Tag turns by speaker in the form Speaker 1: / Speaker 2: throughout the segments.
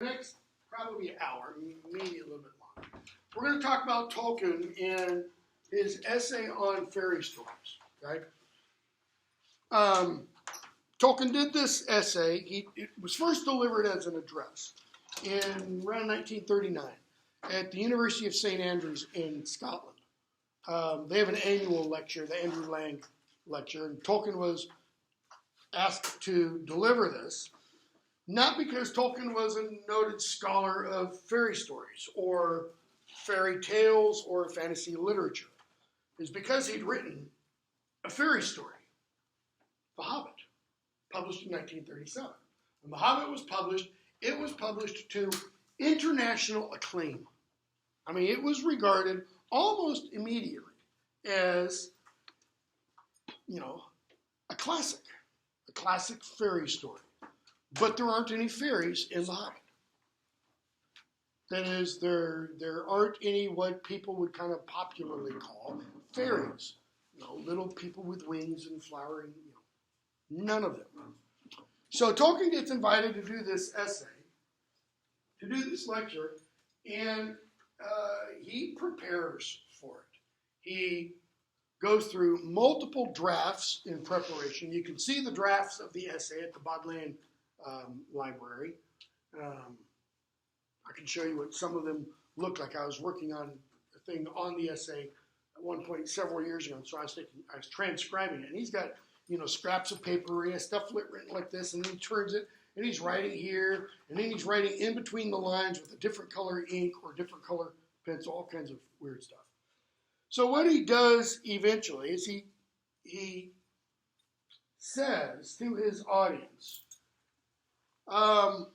Speaker 1: next probably hour, maybe a little bit longer, we're going to talk about Tolkien and his essay on fairy stories. Okay? Tolkien did this essay. It was first delivered as an address in around 1939 at the University of St. Andrews in Scotland. They have an annual lecture, the Andrew Lang lecture, and Tolkien was asked to deliver this, not because Tolkien was a noted scholar of fairy stories or fairy tales or fantasy literature. It's because he'd written a fairy story, The Hobbit, published in 1937. When The Hobbit was published, it was published to international acclaim. I mean, it was regarded almost immediately as, a classic fairy story. But there aren't any fairies in The Hobbit. That is, there aren't any what people would kind of popularly call fairies. Little people with wings and flowering, none of them. So Tolkien gets invited to do this essay, to do this lecture, and he prepares for it. He goes through multiple drafts in preparation. You can see the drafts of the essay at the Bodleian Library. I can show you what some of them look like. I was working on a thing on the essay at one point several years ago, so I was transcribing it. And he's got, scraps of paper, he has stuff written like this, and then he turns it, and he's writing here, and then he's writing in between the lines with a different color ink or different color pencil, all kinds of weird stuff. So what he does eventually is he says to his audience, I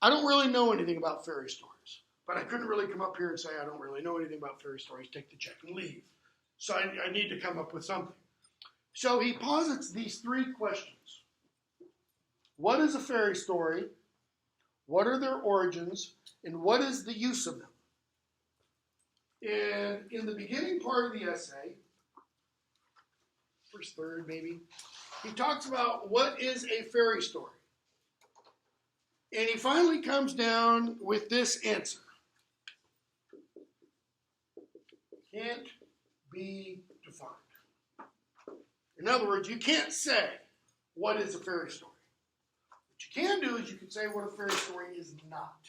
Speaker 1: don't really know anything about fairy stories, but I couldn't really come up here and say I don't really know anything about fairy stories, take the check and leave. So I need to come up with something. So he posits these three questions. What is a fairy story? What are their origins? And what is the use of them? And in the beginning part of the essay, first third maybe, he talks about what is a fairy story. And he finally comes down with this answer. Can't be defined. In other words, you can't say what is a fairy story. What you can do is you can say what a fairy story is not.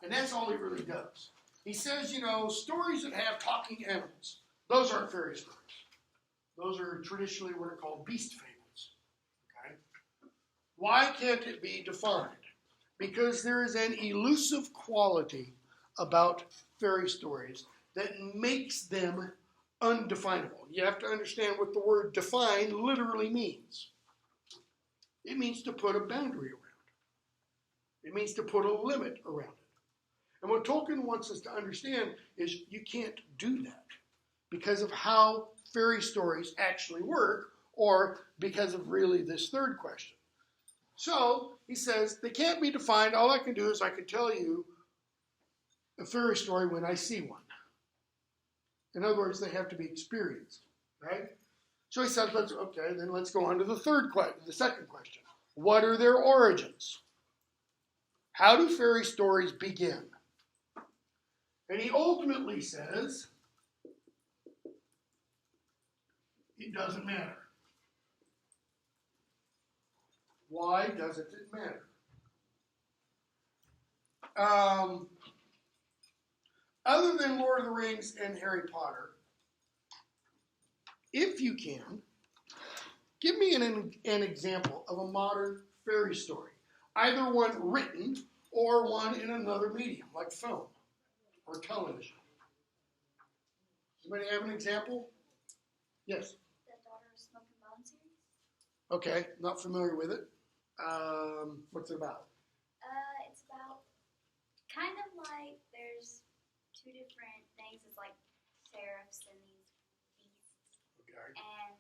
Speaker 1: And that's all he really does. He says, stories that have talking animals, those aren't fairy stories. Those are traditionally what are called beast fables. Okay? Why can't it be defined? Because there is an elusive quality about fairy stories that makes them undefinable. You have to understand what the word define literally means. It means to put a boundary around it. It means to put a limit around it. And what Tolkien wants us to understand is you can't do that because of how fairy stories actually work, or because of really this third question. So he says they can't be defined. All I can do is I can tell you a fairy story when I see one. In other words, they have to be experienced, right? So he says, let's go on to the second question. What are their origins? How do fairy stories begin? And he ultimately says, it doesn't matter. Why doesn't it matter? Other than Lord of the Rings and Harry Potter, if you can, give me an example of a modern fairy story. Either one written or one in another medium, like film or television. Anybody have an example? Yes?
Speaker 2: The Daughter of Smoke and Bone series.
Speaker 1: Okay, not familiar with it. What's it about?
Speaker 2: It's about kind of like there's two different things. It's like sheriffs and these beasts.
Speaker 1: Okay.
Speaker 2: And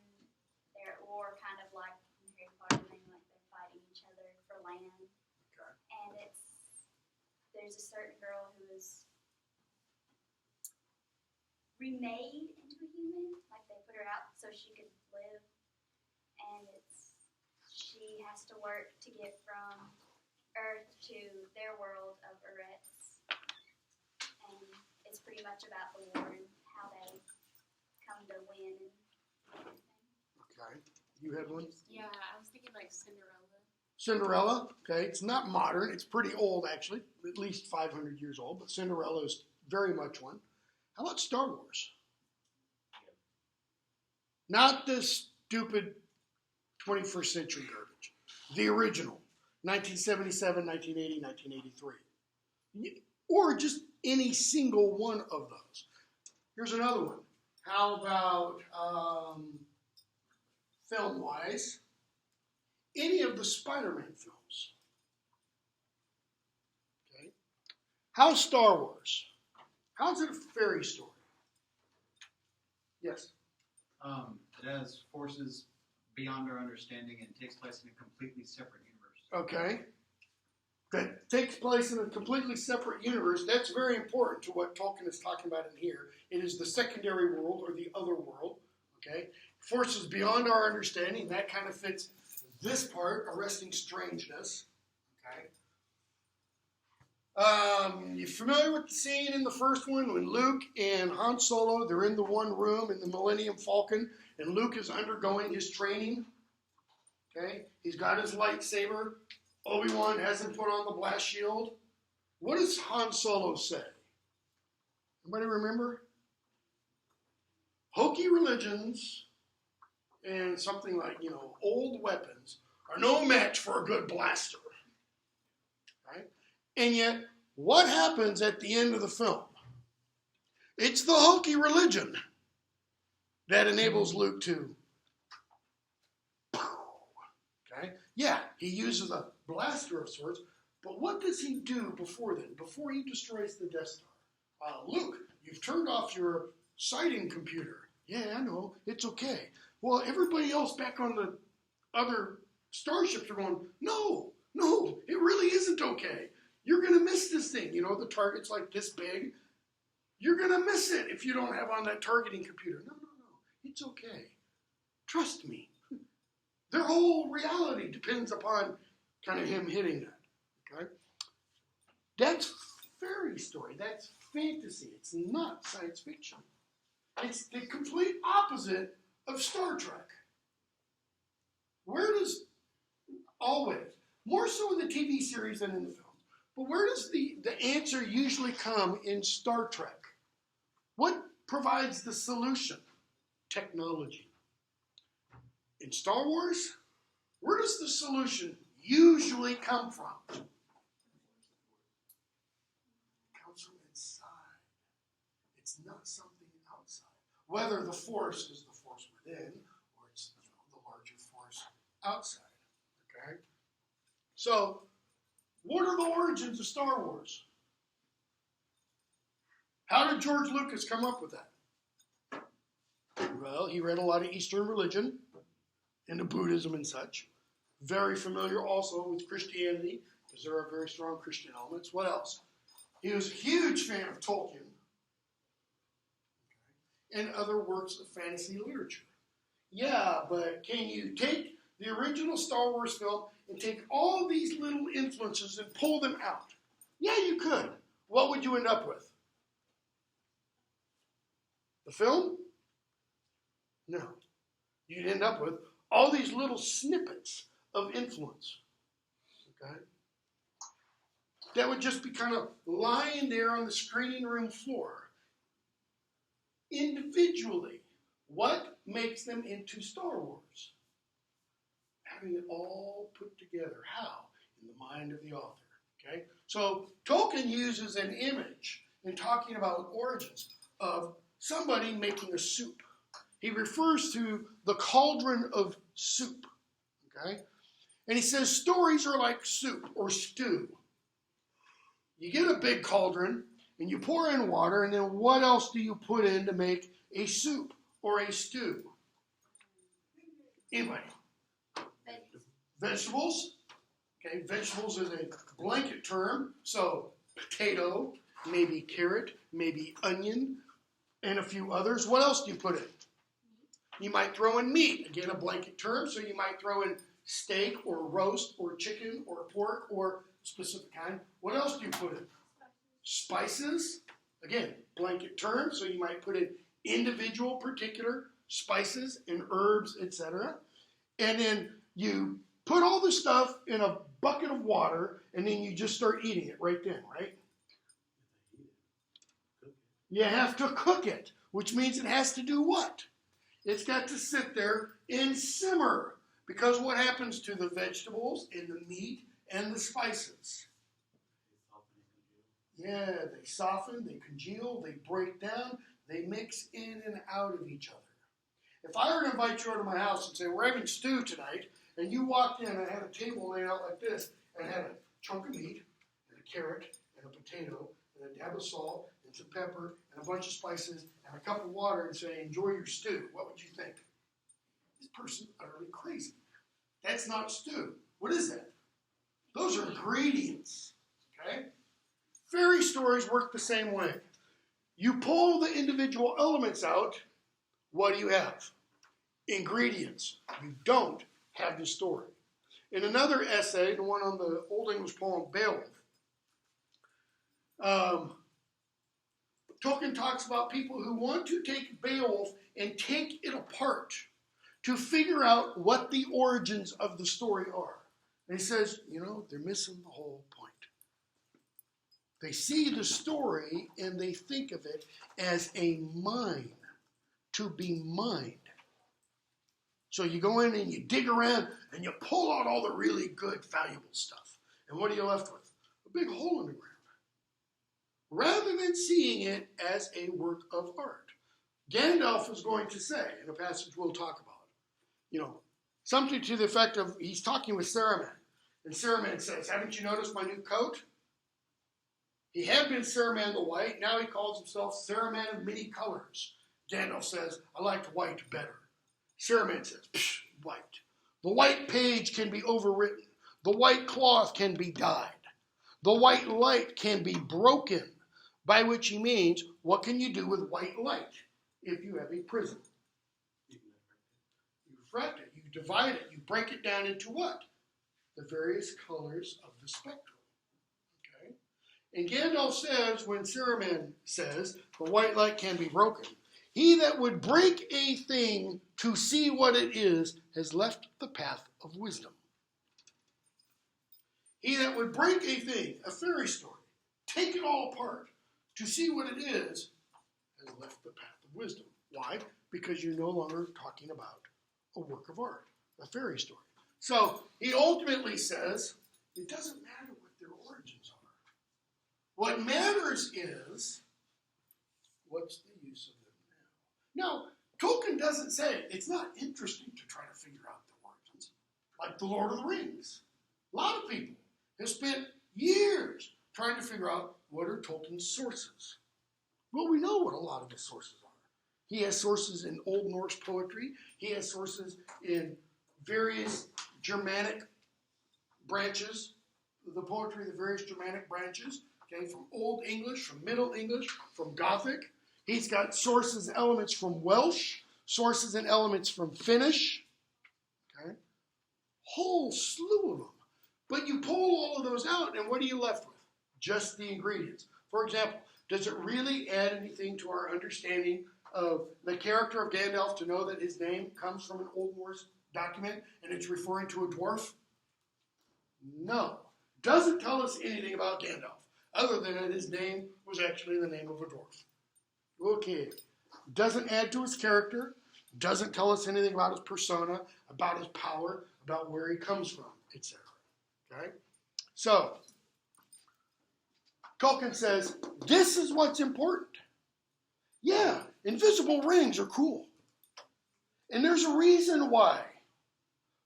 Speaker 2: they're at war, kind of like in Harry Potter thing, like they're fighting each other for land.
Speaker 1: Okay.
Speaker 2: And there's a certain girl who is remade into a human, like they put her out so she could live, and she has to work to get from Earth to their too much about the war and how they come to win and everything.
Speaker 1: Okay. You had one?
Speaker 3: Yeah, I was thinking like Cinderella.
Speaker 1: Cinderella, okay, it's not modern. It's pretty old, actually, at least 500 years old, but Cinderella is very much one. How about Star Wars? Not this stupid 21st century garbage. The original, 1977, 1980, 1983. Or just any single one of those. Here's another one. How about film-wise? Any of the Spider-Man films. Okay. How's Star Wars? How's it a fairy story? Yes.
Speaker 4: It has forces beyond our understanding and takes place in a completely separate universe.
Speaker 1: Okay. That takes place in a completely separate universe. That's very important to what Tolkien is talking about in here. It is the secondary world or the other world. Okay. Forces beyond our understanding. That kind of fits this part, arresting strangeness. Okay. You familiar with the scene in the first one when Luke and Han Solo, they're in the one room in the Millennium Falcon, and Luke is undergoing his training. Okay. He's got his lightsaber. Obi-Wan hasn't put on the blast shield. What does Han Solo say? Anybody remember? Hokey religions and something like, old weapons are no match for a good blaster. Right? And yet, what happens at the end of the film? It's the hokey religion that enables Luke to. Okay? Yeah, he uses a blaster of sorts, but what does he do before then? Before he destroys the Death Star? Luke, you've turned off your sighting computer. Yeah, I know. It's okay. Well, everybody else back on the other starships are going, no, it really isn't okay. You're going to miss this thing. The target's like this big. You're going to miss it if you don't have on that targeting computer. No. It's okay. Trust me. Their whole reality depends upon kind of him hitting that. Okay? That's fairy story. That's fantasy. It's not science fiction. It's the complete opposite of Star Trek. Where does, always, more so in the TV series than in the film, but where does the answer usually come in Star Trek? What provides the solution? Technology. In Star Wars, where does the solution usually come from? It comes from inside. It's not something outside. Whether the force is the force within or it's the larger force outside. Okay? So, what are the origins of Star Wars? How did George Lucas come up with that? Well, he read a lot of Eastern religion, into Buddhism and such. Very familiar also with Christianity, because there are very strong Christian elements. What else? He was a huge fan of Tolkien and other works of fantasy literature. Yeah, but can you take the original Star Wars film and take all these little influences and pull them out? Yeah, you could. What would you end up with? The film? No. You'd end up with all these little snippets of influence. Okay? That would just be kind of lying there on the screening room floor. Individually, what makes them into Star Wars? Having it all put together. How? In the mind of the author. Okay? So Tolkien uses an image in talking about origins of somebody making a soup. He refers to the cauldron of soup. Okay? And he says stories are like soup or stew. You get a big cauldron and you pour in water, and then what else do you put in to make a soup or a stew? Anybody? Vegetables. Okay, vegetables is a blanket term. So potato, maybe carrot, maybe onion, and a few others. What else do you put in? You might throw in meat. Again, a blanket term. So you might throw in steak or roast or chicken or pork or specific kind. What else do you put in? Spices. Again, blanket term, so you might put in individual particular spices and herbs, etc. And then you put all the stuff in a bucket of water, and then you just start eating it right then, right? You have to cook it, which means it has to do what? It's got to sit there and simmer. Because what happens to the vegetables and the meat and the spices? Yeah, they soften, they congeal, they break down, they mix in and out of each other. If I were to invite you over to my house and say, we're having stew tonight, and you walked in and I had a table laid out like this, and I had a chunk of meat, and a carrot, and a potato, and a dab of salt, and some pepper, and a bunch of spices, and a cup of water, and say, enjoy your stew, what would you think? This person's utterly crazy. That's not stew. What is that? Those are ingredients, okay? Fairy stories work the same way. You pull the individual elements out, what do you have? Ingredients. You don't have the story. In another essay, the one on the Old English poem Beowulf, Tolkien talks about people who want to take Beowulf and take it apart to figure out what the origins of the story are. And he says, they're missing the whole point. They see the story and they think of it as a mine, to be mined. So you go in and you dig around and you pull out all the really good, valuable stuff. And what are you left with? A big hole in the ground. Rather than seeing it as a work of art. Gandalf is going to say, in a passage we'll talk about, something to the effect of, he's talking with Saruman. And Saruman says, haven't you noticed my new coat? He had been Saruman the White, now he calls himself Saruman of many colors. Gandalf says, I liked white better. Saruman says, psh, white. The white page can be overwritten. The white cloth can be dyed. The white light can be broken. By which he means, what can you do with white light if you have a prism? You refract it, you divide it, you break it down into what? The various colors of the spectrum. Okay? And Gandalf says, when Saruman says, the white light can be broken, he that would break a thing to see what it is has left the path of wisdom. He that would break a thing, a fairy story, take it all apart to see what it is, has left the path of wisdom. Why? Because you're no longer talking about a work of art, a fairy story. So he ultimately says, it doesn't matter what their origins are. What matters is, what's the use of them now? Now, Tolkien doesn't say it's not interesting to try to figure out the origins, like The Lord of the Rings. A lot of people have spent years trying to figure out what are Tolkien's sources. Well, we know what a lot of his sources are. He has sources in Old Norse poetry. He has sources in various Germanic branches, the poetry of the various Germanic branches, okay, from Old English, from Middle English, from Gothic. He's got sources and elements from Welsh, sources and elements from Finnish, okay? Whole slew of them. But you pull all of those out, and what are you left with? Just the ingredients. For example, does it really add anything to our understanding of the character of Gandalf to know that his name comes from an Old Norse document and it's referring to a dwarf? No. Doesn't tell us anything about Gandalf, other than that his name was actually the name of a dwarf. Okay. Doesn't add to his character, doesn't tell us anything about his persona, about his power, about where he comes from, etc. Okay? So, Tolkien says, this is what's important. Yeah, invisible rings are cool. And there's a reason why.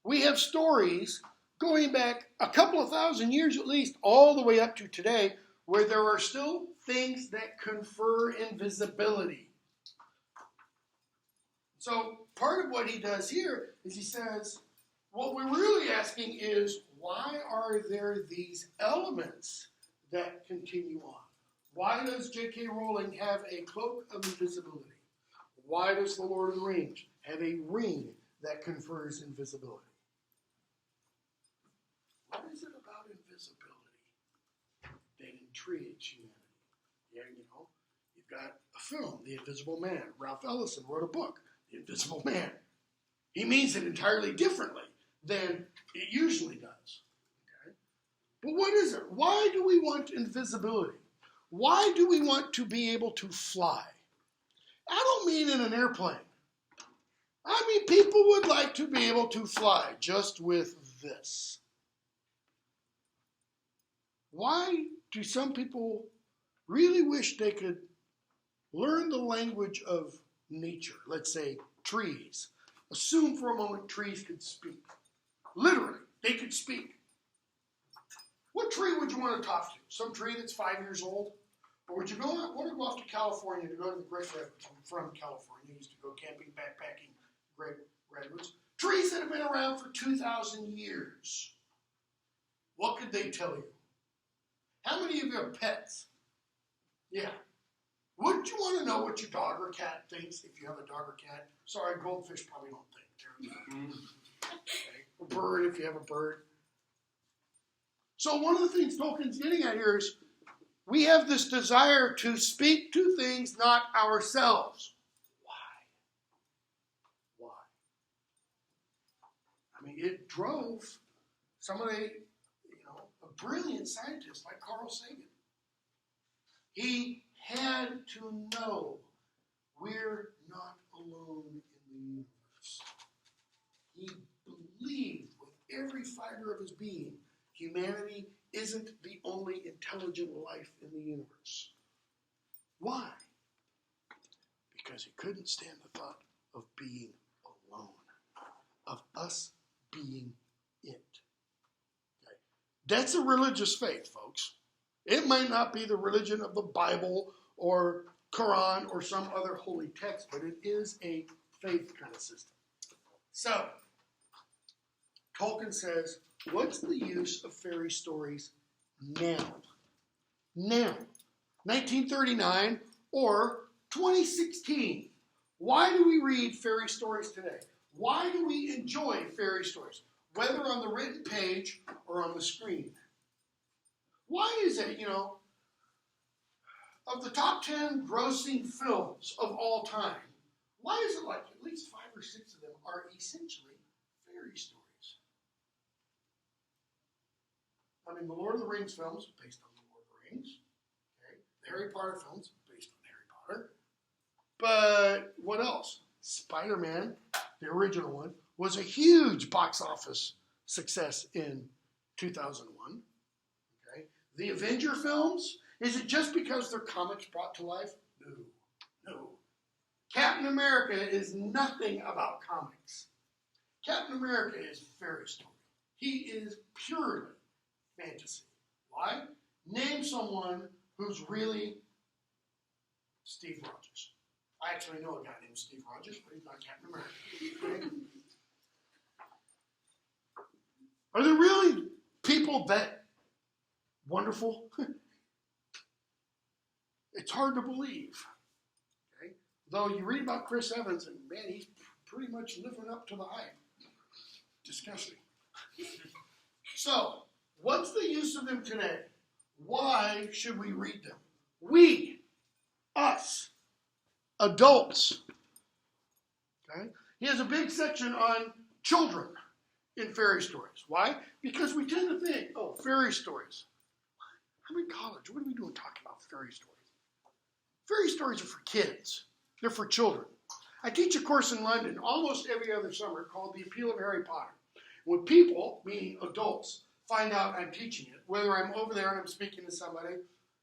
Speaker 1: We have stories going back a couple of thousand years at least, all the way up to today, where there are still things that confer invisibility. So part of what he does here is he says, what we're really asking is, why are there these elements that continue on? Why does J.K. Rowling have a cloak of invisibility? Why does The Lord of the Rings have a ring that confers invisibility? What is it about invisibility that intrigues humanity? Yeah, You've got a film, The Invisible Man. Ralph Ellison wrote a book, The Invisible Man. He means it entirely differently than it usually does. Okay? But what is it? Why do we want invisibility? Why do we want to be able to fly? I don't mean in an airplane. I mean people would like to be able to fly just with this. Why do some people really wish they could learn the language of nature? Let's say trees. Assume for a moment trees could speak. Literally, they could speak. What tree would you want to talk to? Some tree that's 5 years old? Or would you want to go off to California to go to the Great Redwoods? I'm from California. I used to go camping, backpacking, Great Redwoods. Trees that have been around for 2,000 years. What could they tell you? How many of you have pets? Yeah. Wouldn't you want to know what your dog or cat thinks if you have a dog or cat? Sorry, goldfish probably don't think. Okay. A bird if you have a bird. So one of the things Tolkien's getting at here is we have this desire to speak to things not ourselves. Why? I mean, it drove some of the, a brilliant scientist like Carl Sagan. He had to know we're not alone in the universe. He believed with every fiber of his being humanity isn't the only intelligent life in the universe. Why? Because he couldn't stand the thought of being alone, of us being it. Okay? That's a religious faith, folks. It might not be the religion of the Bible or Quran or some other holy text, but it is a faith kind of system. So, Tolkien says, what's the use of fairy stories now? Now. 1939 or 2016. Why do we read fairy stories today? Why do we enjoy fairy stories? Whether on the written page or on the screen. Why is it, of the top 10 grossing films of all time, why is it like at least 5 or 6 of them are essentially fairy stories? I mean, the Lord of the Rings films, based on the Lord of the Rings. Okay? The Harry Potter films, based on Harry Potter. But what else? Spider-Man, the original one, was a huge box office success in 2001. Okay? The Avenger films, is it just because they're comics brought to life? No. Captain America is nothing about comics. Captain America is fairy story. He is purely fantasy. Why? Name someone who's really Steve Rogers. I actually know a guy named Steve Rogers, but he's not Captain America. Okay? Are there really people that wonderful? It's hard to believe. Okay? Though you read about Chris Evans, and man, he's pretty much living up to the hype. Disgusting. So, what's the use of them today? Why should we read them? We, us, adults. Okay? He has a big section on children in fairy stories. Why? Because we tend to think, fairy stories. I'm in college. What are we doing talking about fairy stories? Fairy stories are for kids. They're for children. I teach a course in London almost every other summer called The Appeal of Harry Potter. When people, meaning adults, find out I'm teaching it, whether I'm over there and I'm speaking to somebody,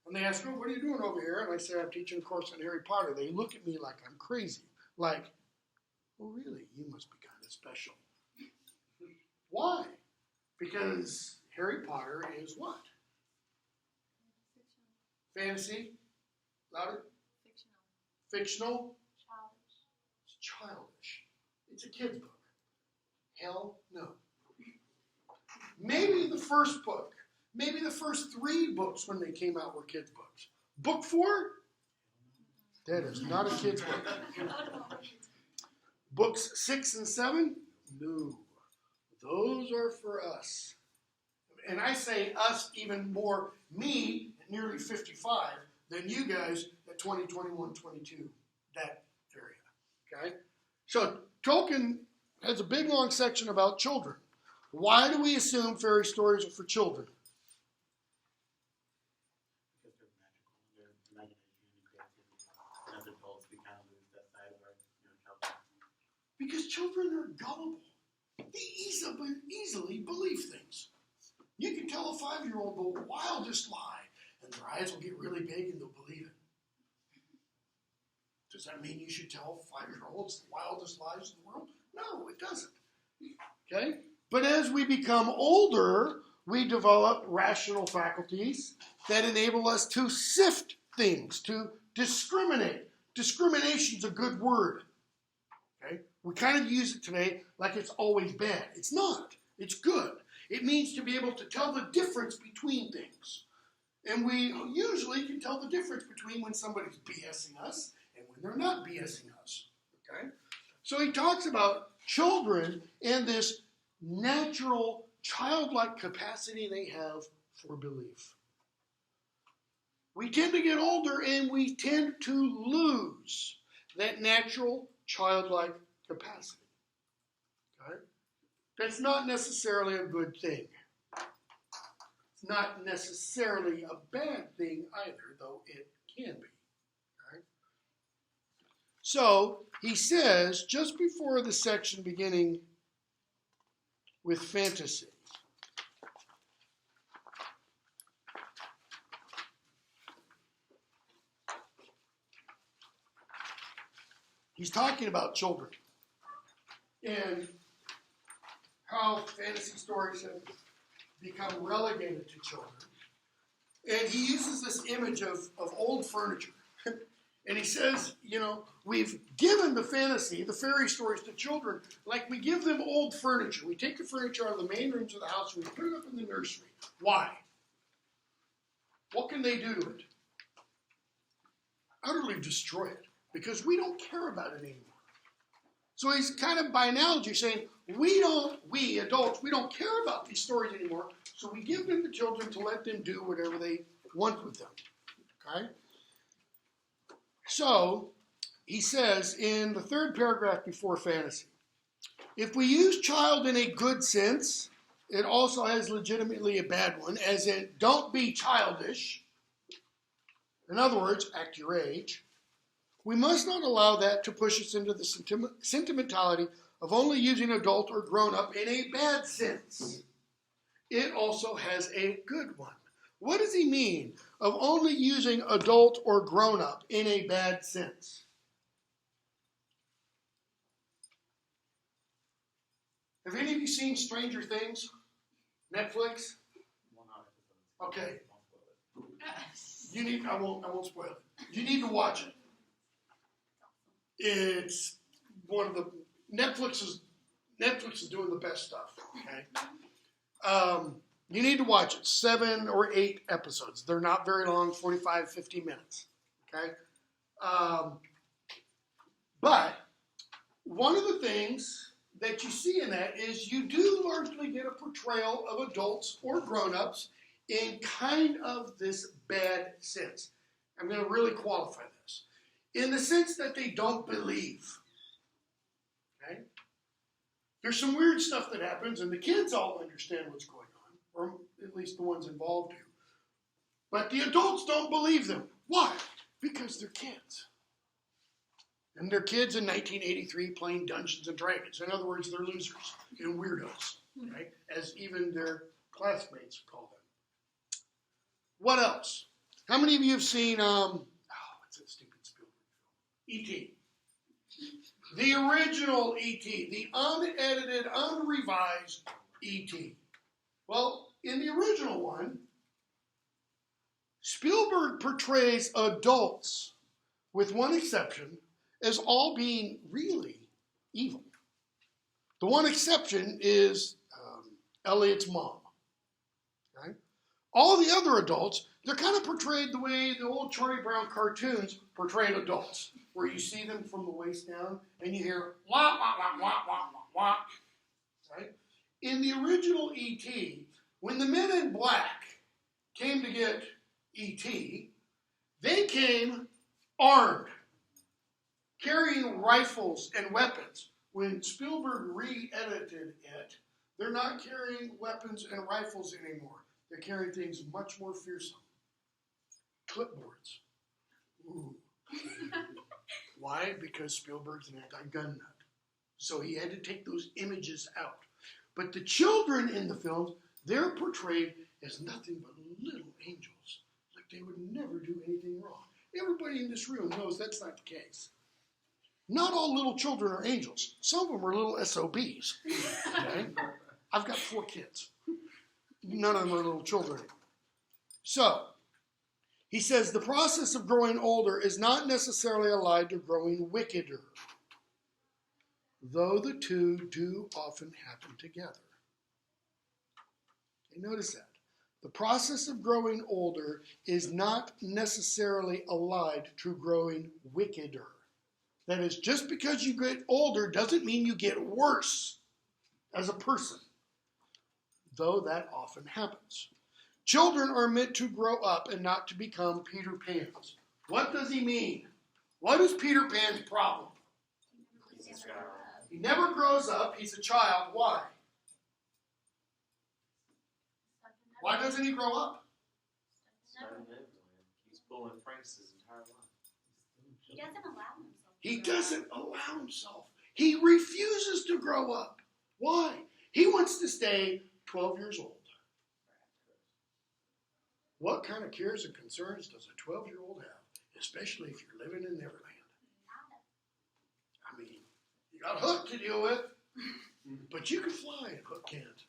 Speaker 1: and they ask, what are you doing over here? And I say, I'm teaching a course on Harry Potter. They look at me like I'm crazy. Like, really? You must be kind of special. Why? Because Harry Potter is what? Fantasy? Louder? Fictional?
Speaker 3: Childish.
Speaker 1: It's childish. It's a kid's book. Hell no. Maybe the first book, maybe the first 3 books when they came out were kids' books. Book 4? That is not a kid's book. Books 6 and 7? No. Those are for us. And I say us even more, me, at nearly 55, than you guys at 2021-22, that area. Okay? So Tolkien has a big long section about children. Why do we assume fairy stories are for children?
Speaker 5: Because they're magical, their imagination and creativity. And as adults, we kind of lose that side of our, childhood.
Speaker 1: Because children are gullible. They easily believe things. You can tell a 5-year-old the wildest lie, and their eyes will get really big and they'll believe it. Does that mean you should tell 5-year-olds the wildest lies in the world? No, it doesn't. Okay? But as we become older, we develop rational faculties that enable us to sift things, to discriminate. Discrimination's a good word. Okay? We kind of use it today like it's always bad. It's not. It's good. It means to be able to tell the difference between things. And we usually can tell the difference between when somebody's BSing us and when they're not BSing us. Okay? So he talks about children and this natural, childlike capacity they have for belief. We tend to get older and we tend to lose that natural, childlike capacity. Okay? That's not necessarily a good thing. It's not necessarily a bad thing either, though it can be. Okay? So, he says, just before the section beginning with fantasy, he's talking about children and how fantasy stories have become relegated to children. And he uses this image of old furniture. And he says, we've given the fantasy, the fairy stories to children, like we give them old furniture. We take the furniture out of the main rooms of the house and we put it up in the nursery. Why? What can they do to it? Utterly destroy it, because we don't care about it anymore. So he's kind of, by analogy, saying, we adults, we don't care about these stories anymore, so we give them to children to let them do whatever they want with them. Okay? So, he says in the third paragraph before fantasy, if we use child in a good sense, it also has legitimately a bad one, as in, don't be childish. In other words, act your age. We must not allow that to push us into the sentimentality of only using adult or grown-up in a bad sense. It also has a good one. What does he mean of only using adult or grown-up in a bad sense? Have any of you seen Stranger Things? Netflix?
Speaker 5: Well, not episodes.
Speaker 1: Okay.
Speaker 5: Won't spoil it.
Speaker 1: You need, I won't spoil it. You need to watch it. It's one of the, Netflix is doing the best stuff, okay? You need to watch it. 7 or 8 episodes. They're not very long, 45, 50 minutes, okay? But one of the things that you see in that is you do largely get a portrayal of adults or grown-ups in kind of this bad sense. I'm going to really qualify this. In the sense that they don't believe. Okay? There's some weird stuff that happens, and the kids all understand what's going on, or at least the ones involved do. But the adults don't believe them. Why? Because they're kids. And they're kids in 1983 playing Dungeons and Dragons. In other words, they're losers and weirdos, right? As even their classmates call them. What else? How many of you have seen, what's that stupid Spielberg film? E.T. The original E.T., the unedited, unrevised E.T. Well, in the original one, Spielberg portrays adults, with one exception, as all being really evil. The one exception is Elliot's mom. Okay? All the other adults, they're kind of portrayed the way the old Charlie Brown cartoons portrayed adults, where you see them from the waist down and you hear wah, wah, wah, wah, wah, wah, wah. Right? In the original E.T., when the men in black came to get E.T., they came armed, carrying rifles and weapons. When Spielberg re-edited it, they're not carrying weapons and rifles anymore. They're carrying things much more fearsome. Clipboards. Ooh. Why? Because Spielberg's an anti-gun nut. So he had to take those images out. But the children in the films, they're portrayed as nothing but little angels. Like they would never do anything wrong. Everybody in this room knows that's not the case. Not all little children are angels. Some of them are little SOBs. Okay? I've got 4 kids. None of them are little children. So, he says the process of growing older is not necessarily allied to growing wickeder, though the two do often happen together. Okay, notice that. The process of growing older is not necessarily allied to growing wickeder. That is, just because you get older doesn't mean you get worse as a person, though that often happens. Children are meant to grow up and not to become Peter Pans. What does he mean? What is Peter Pan's problem? He never grows up. He's a child. Why? Why doesn't he grow up?
Speaker 6: He's pulling pranks his entire life.
Speaker 2: He doesn't allow himself.
Speaker 1: He doesn't allow himself. He refuses to grow up. Why? He wants to stay 12 years old. What kind of cares and concerns does a 12-year-old have, especially if you're living in Neverland? I mean, you got Hook to deal with, but you can fly and Hook can't.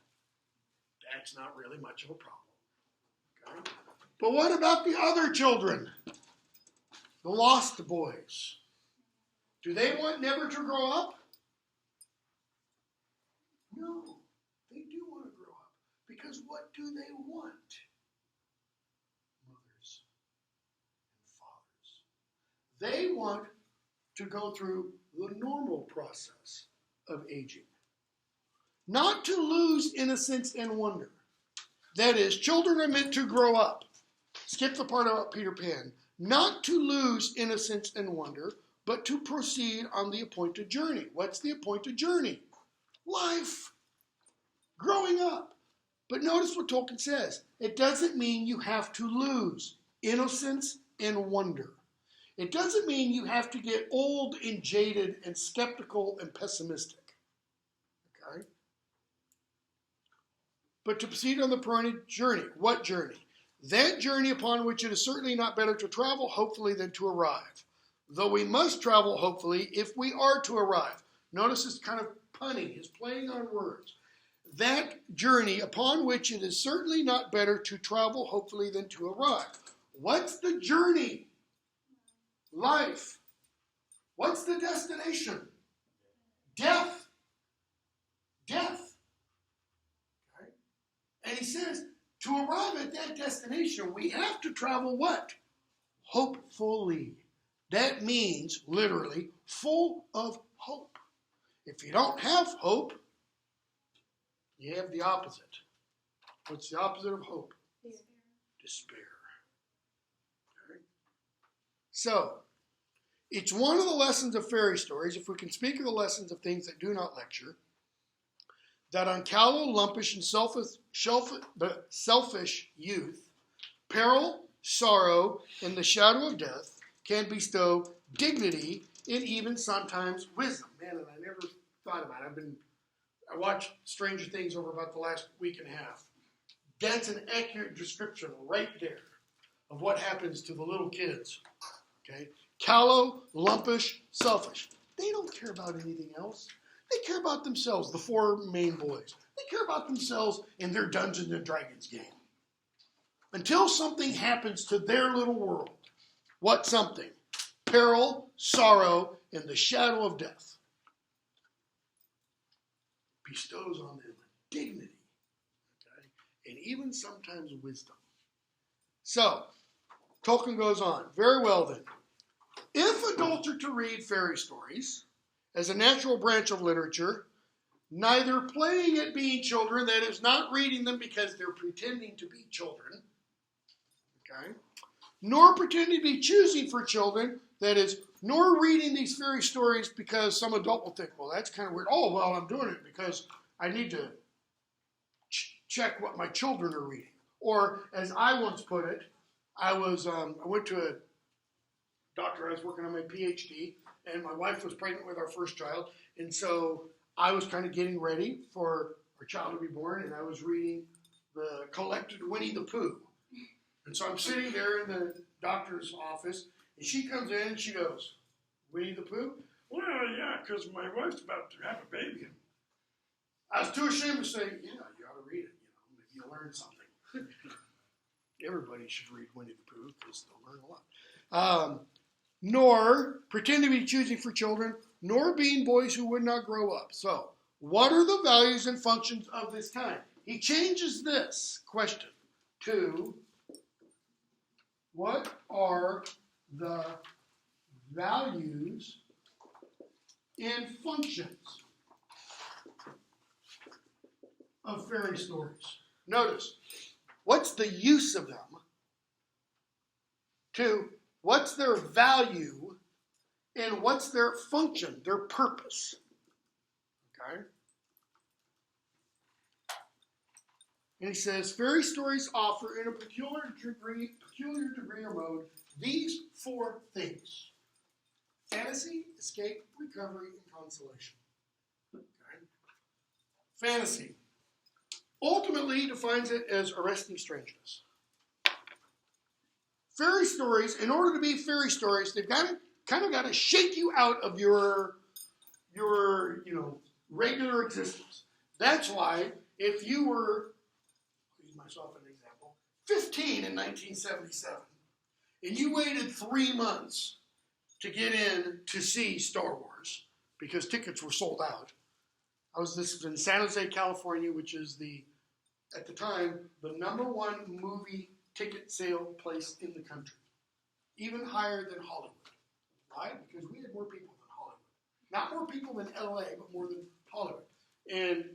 Speaker 1: That's not really much of a problem. Okay? But what about the other children? The lost boys. Do they want never to grow up? No, they do want to grow up. Because what do they want? Mothers and fathers. They want to go through the normal process of aging. Not to lose innocence and wonder. That is, children are meant to grow up. Skip the part about Peter Pan. Not to lose innocence and wonder, but to proceed on the appointed journey. What's the appointed journey? Life. Growing up. But notice what Tolkien says. It doesn't mean you have to lose innocence and wonder. It doesn't mean you have to get old and jaded and skeptical and pessimistic. Okay? But to proceed on the appointed journey. What journey? That journey upon which it is certainly not better to travel, hopefully, than to arrive. Though we must travel, hopefully, if we are to arrive. Notice it's kind of punning, it's playing on words. That journey upon which it is certainly not better to travel, hopefully, than to arrive. What's the journey? Life. What's the destination? Death. Death. Okay? And he says, to arrive at that destination, we have to travel what? Hopefully. That means, literally, full of hope. If you don't have hope, you have the opposite. What's the opposite of hope? Despair. Okay? So, it's one of the lessons of fairy stories, if we can speak of the lessons of things that do not lecture, that on callow, lumpish, and selfish youth, peril, sorrow, and the shadow of death can bestow dignity and even sometimes wisdom. Man, and I never thought about it. I watched Stranger Things over about the last week and a half. That's an accurate description right there of what happens to the little kids. Okay? Callow, lumpish, selfish. They don't care about anything else. They care about themselves, the 4 main boys. They care about themselves in their Dungeons and Dragons game. Until something happens to their little world. What something? Peril, sorrow, and the shadow of death. Bestows on them dignity. Okay? And even sometimes wisdom. So, Tolkien goes on. Very well then. If adults are to read fairy stories as a natural branch of literature, neither playing at being children, that is not reading them because they're pretending to be children, okay, nor pretending to be choosing for children, that is, nor reading these fairy stories because some adult will think, well, that's kind of weird. Oh, well, I'm doing it because I need to check what my children are reading. Or, as I once put it, I went to a doctor. I was working on my PhD, and my wife was pregnant with our first child, and so I was kind of getting ready for our child to be born, and I was reading the collected Winnie the Pooh. And so I'm sitting there in the doctor's office, and she comes in and she goes, Winnie the Pooh? Well, yeah, because my wife's about to have a baby. I was too ashamed to say, yeah, you ought to read it. Maybe you'll learn something. Everybody should read Winnie the Pooh because they'll learn a lot. Nor pretend to be choosing for children, nor being boys who would not grow up. So, what are the values and functions of this time? He changes this question to, what are the values and functions of fairy stories? Notice, what's the use of them? To, what's their value? And what's their function, their purpose? Okay? And he says, fairy stories offer in a peculiar degree or mode these four things: fantasy, escape, recovery, and consolation. Okay? Fantasy ultimately defines it as arresting strangeness. Fairy stories, in order to be fairy stories, they've got to shake you out of your regular existence. That's why if you were, I'll use myself as an example, 15 in 1977, and you waited 3 months to get in to see Star Wars because tickets were sold out. This was in San Jose, California, which is at the time, the #1 movie ticket sale place in the country. Even higher than Hollywood. Why? Because we had more people than Hollywood. Not more people than LA, but more than Hollywood. And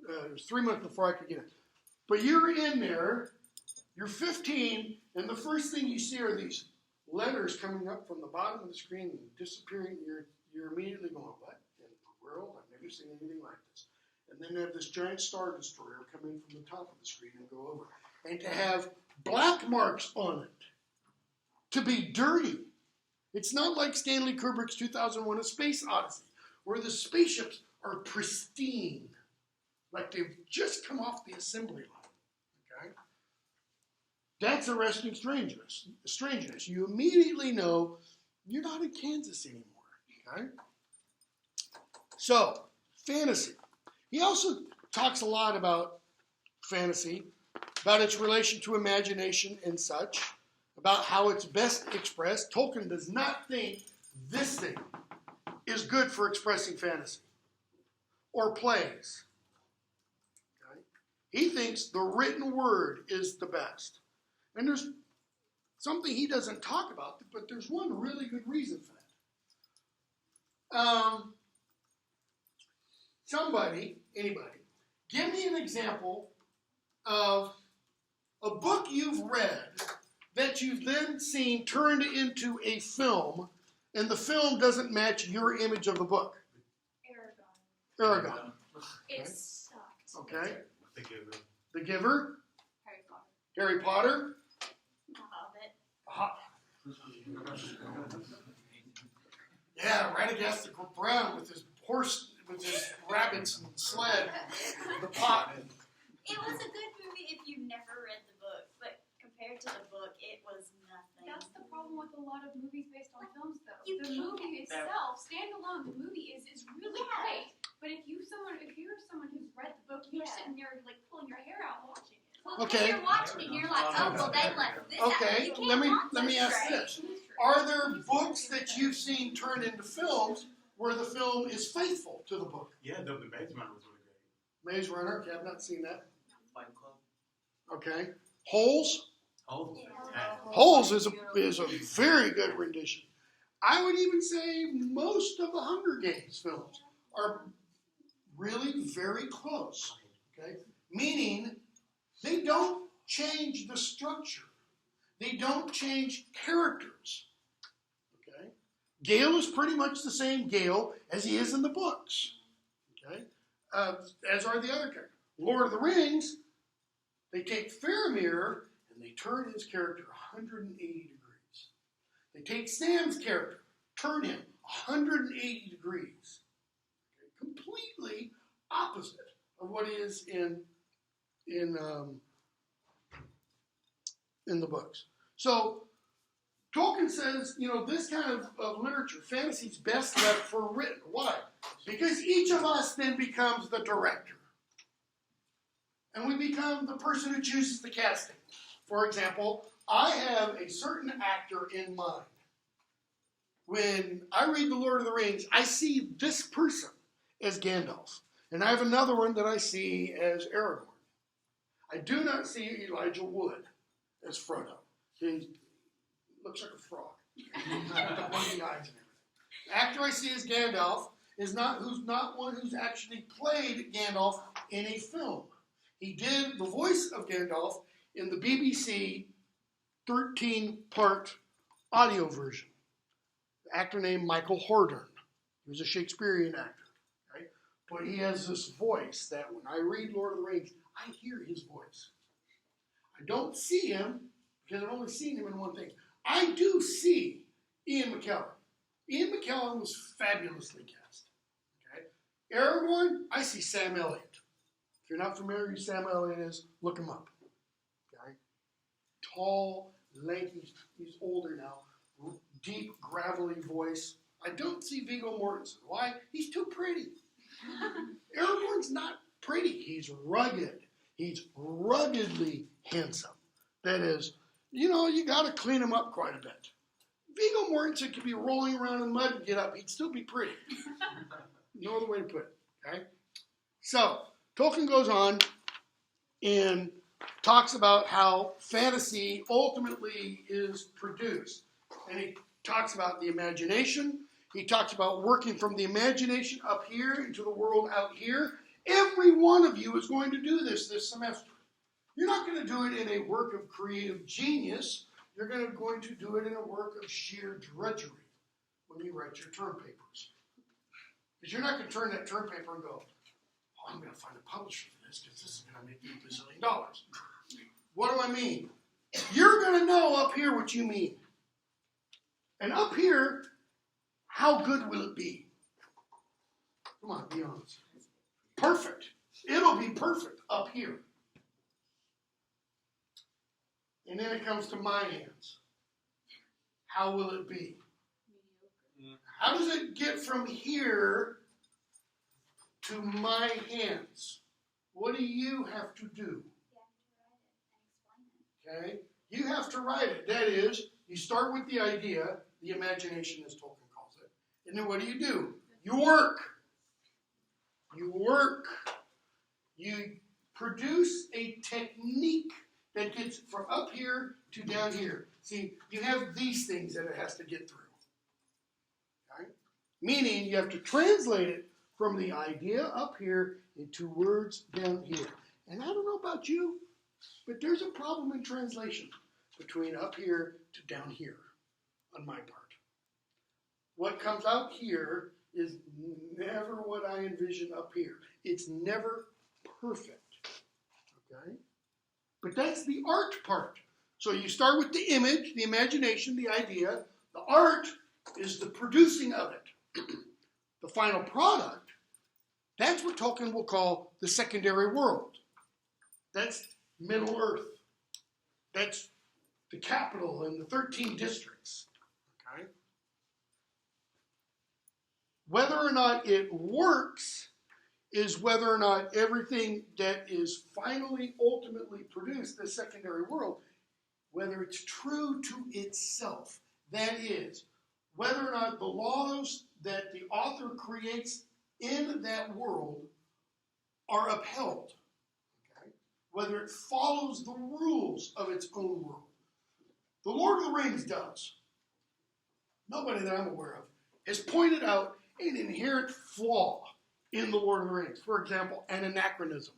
Speaker 1: it was 3 months before I could get in. But you're in there, you're 15, and the first thing you see are these letters coming up from the bottom of the screen and disappearing. You're immediately going, what in the world? I've never seen anything like this. And then they have this giant Star Destroyer come in from the top of the screen and go over. And to have black marks on it, to be dirty. It's not like Stanley Kubrick's 2001: A Space Odyssey, where the spaceships are pristine, like they've just come off the assembly line. Okay? That's arresting strangeness. You immediately know you're not in Kansas anymore. Okay? So, fantasy. He also talks a lot about fantasy, about its relation to imagination and such, about how it's best expressed. Tolkien does not think this thing is good for expressing fantasy or plays. Okay? He thinks the written word is the best. And there's something he doesn't talk about, but there's one really good reason for that. Anybody, give me an example of a book you've read that you've then seen turned into a film, and the film doesn't match your image of the book. Aragon.
Speaker 2: It sucked.
Speaker 1: Okay.
Speaker 5: The Giver.
Speaker 1: The Giver.
Speaker 2: Harry Potter.
Speaker 1: Harry Potter.
Speaker 2: The Hobbit.
Speaker 1: Yeah, Radagast Brown with his horse, with his rabbits and sled, the pot.
Speaker 2: It was a good movie if you never read the book, but compared to the book, it was nothing.
Speaker 3: That's the problem with a lot of movies based on films, though.
Speaker 2: You
Speaker 3: The
Speaker 2: can't-
Speaker 3: movie itself, standalone, the movie is really
Speaker 2: Yeah.
Speaker 3: great. But if you're someone who's read the book, you're
Speaker 2: Yeah.
Speaker 3: sitting there like pulling your hair out watching it.
Speaker 2: Well,
Speaker 1: Okay.
Speaker 2: because you're watching it, and you're like, oh, well, they left this out.
Speaker 1: Okay,
Speaker 2: You can't
Speaker 1: let me
Speaker 2: concentrate.
Speaker 1: ask this. Are there books that you've seen turned into films where the film is faithful to the book?
Speaker 5: Yeah, the Maze Runner was really great.
Speaker 1: Maze Runner, okay, I've not seen that.
Speaker 6: Fight Club.
Speaker 1: Okay. Holes?
Speaker 5: Oh,
Speaker 2: Yeah.
Speaker 5: fantastic.
Speaker 1: Holes is a very good rendition. I would even say most of the Hunger Games films are really very close. Okay? Meaning they don't change the structure. They don't change characters. Okay? Gale is pretty much the same Gale as he is in the books. Okay? As are the other characters. Lord of the Rings, they take Faramir and they turn his character 180 degrees. They take Sam's character, turn him 180 degrees. Okay? Completely opposite of what he is in the books. So Tolkien says, this kind of literature, fantasy is best left for written. Why? Because each of us then becomes the director. And we become the person who chooses the casting. For example, I have a certain actor in mind. When I read The Lord of the Rings, I see this person as Gandalf. And I have another one that I see as Aragorn. I do not see Elijah Wood as Frodo. He looks like a frog. The buggy eyes and everything. The actor I see as Gandalf is not one who's actually played Gandalf in a film. He did the voice of Gandalf in the BBC 13-part audio version. An actor named Michael Hordern. He was a Shakespearean actor. Right? But he has this voice that when I read Lord of the Rings, I hear his voice. I don't see him because I've only seen him in one thing. I do see Ian McKellen. Ian McKellen was fabulously cast. Okay? Aragorn, I see Sam Elliott. If you're not familiar with who Sam Elliott is, look him up. Okay? Tall, lanky, he's older now. Deep, gravelly voice. I don't see Viggo Mortensen. Why? He's too pretty. Aragorn's not pretty. He's rugged. He's ruggedly handsome. That is, you got to clean him up quite a bit. Viggo Mortensen could be rolling around in mud and get up. He'd still be pretty. No other way to put it. Okay? So, Tolkien goes on and talks about how fantasy ultimately is produced. And he talks about the imagination. He talks about working from the imagination up here into the world out here. Every one of you is going to do this semester. You're not going to do it in a work of creative genius. You're going to do it in a work of sheer drudgery when you write your term papers. Because you're not going to turn that term paper and go, oh, I'm going to find a publisher for this because this is going to make me $1 bazillion. What do I mean? You're going to know up here what you mean. And up here, how good will it be? Come on, be honest. Perfect. It'll be perfect up here. And then it comes to my hands. How will it be? How does it get from here to my hands? What do you have to do? Okay? You have to write it. That is, you start with the idea, the imagination as Tolkien calls it. And then what do? You work. You work. You produce a technique that gets from up here to down here. See, you have these things that it has to get through. Okay? Meaning you have to translate it from the idea up here into words down here. And I don't know about you, but there's a problem in translation between up here to down here on my part. What comes out here is never what I envision up here. It's never perfect. Okay? But that's the art part. So you start with the image, the imagination, the idea. The art is the producing of it. The final product, that's what Tolkien will call the secondary world. That's Middle Earth. That's the capital and the 13 districts. Okay? Whether or not it works is whether or not everything that is finally, ultimately produced, the secondary world, whether it's true to itself. That is, whether or not the laws that the author creates in that world are upheld. Okay? Whether it follows the rules of its own world. The Lord of the Rings does. Nobody that I'm aware of has pointed out an inherent flaw in the Lord of the Rings. For example, an anachronism.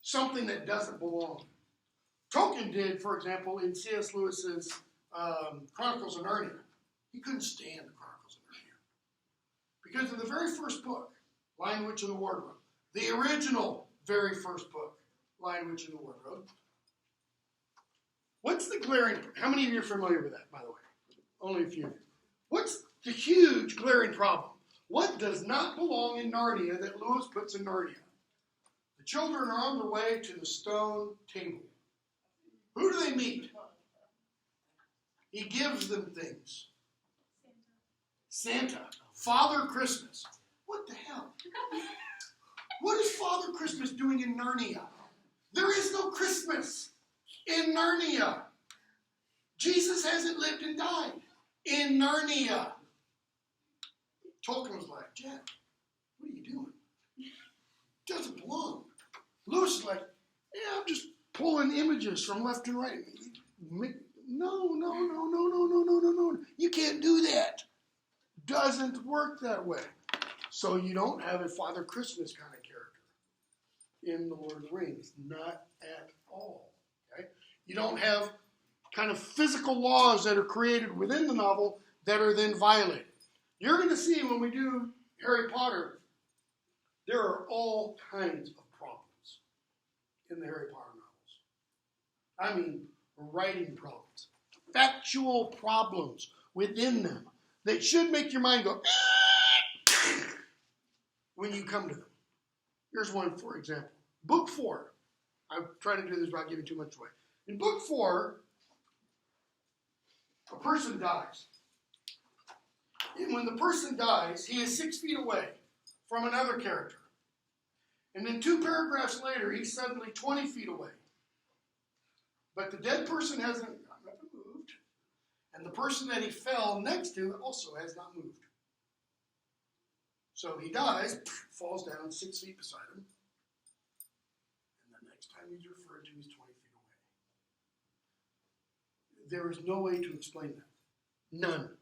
Speaker 1: Something that doesn't belong. Tolkien did, for example, in C.S. Lewis's Chronicles of Narnia. He couldn't stand the Chronicles of Narnia. Because in the very first book, Lion, Witch, and the Wardrobe, the original very first book, Lion, Witch, and the Wardrobe, what's the glaring, how many of you are familiar with that, by the way? Only a few of you. What's the huge glaring problem? What does not belong in Narnia that Lewis puts in Narnia? The children are on their way to the stone table. Who do they meet? He gives them things. Santa. Father Christmas. What the hell? What is Father Christmas doing in Narnia? There is no Christmas in Narnia. Jesus hasn't lived and died in Narnia. Tolkien was like, Jack, what are you doing? Doesn't belong. Lewis is like, yeah, I'm just pulling images from left and right. No. You can't do that. Doesn't work that way. So you don't have a Father Christmas kind of character in The Lord of the Rings. Not at all. Okay? You don't have kind of physical laws that are created within the novel that are then violated. You're going to see when we do Harry Potter, there are all kinds of problems in the Harry Potter novels. I mean, writing problems, factual problems within them that should make your mind go, when you come to them. Here's one, for example. Book 4. I try to do this without giving too much away. In Book 4, a person dies. And when the person dies, he is 6 feet away from another character. And then 2 paragraphs later, he's suddenly 20 feet away. But the dead person hasn't gotten up and moved. And the person that he fell next to also has not moved. So he dies, falls down 6 feet beside him. And the next time he's referred to, he's 20 feet away. There is no way to explain that. None.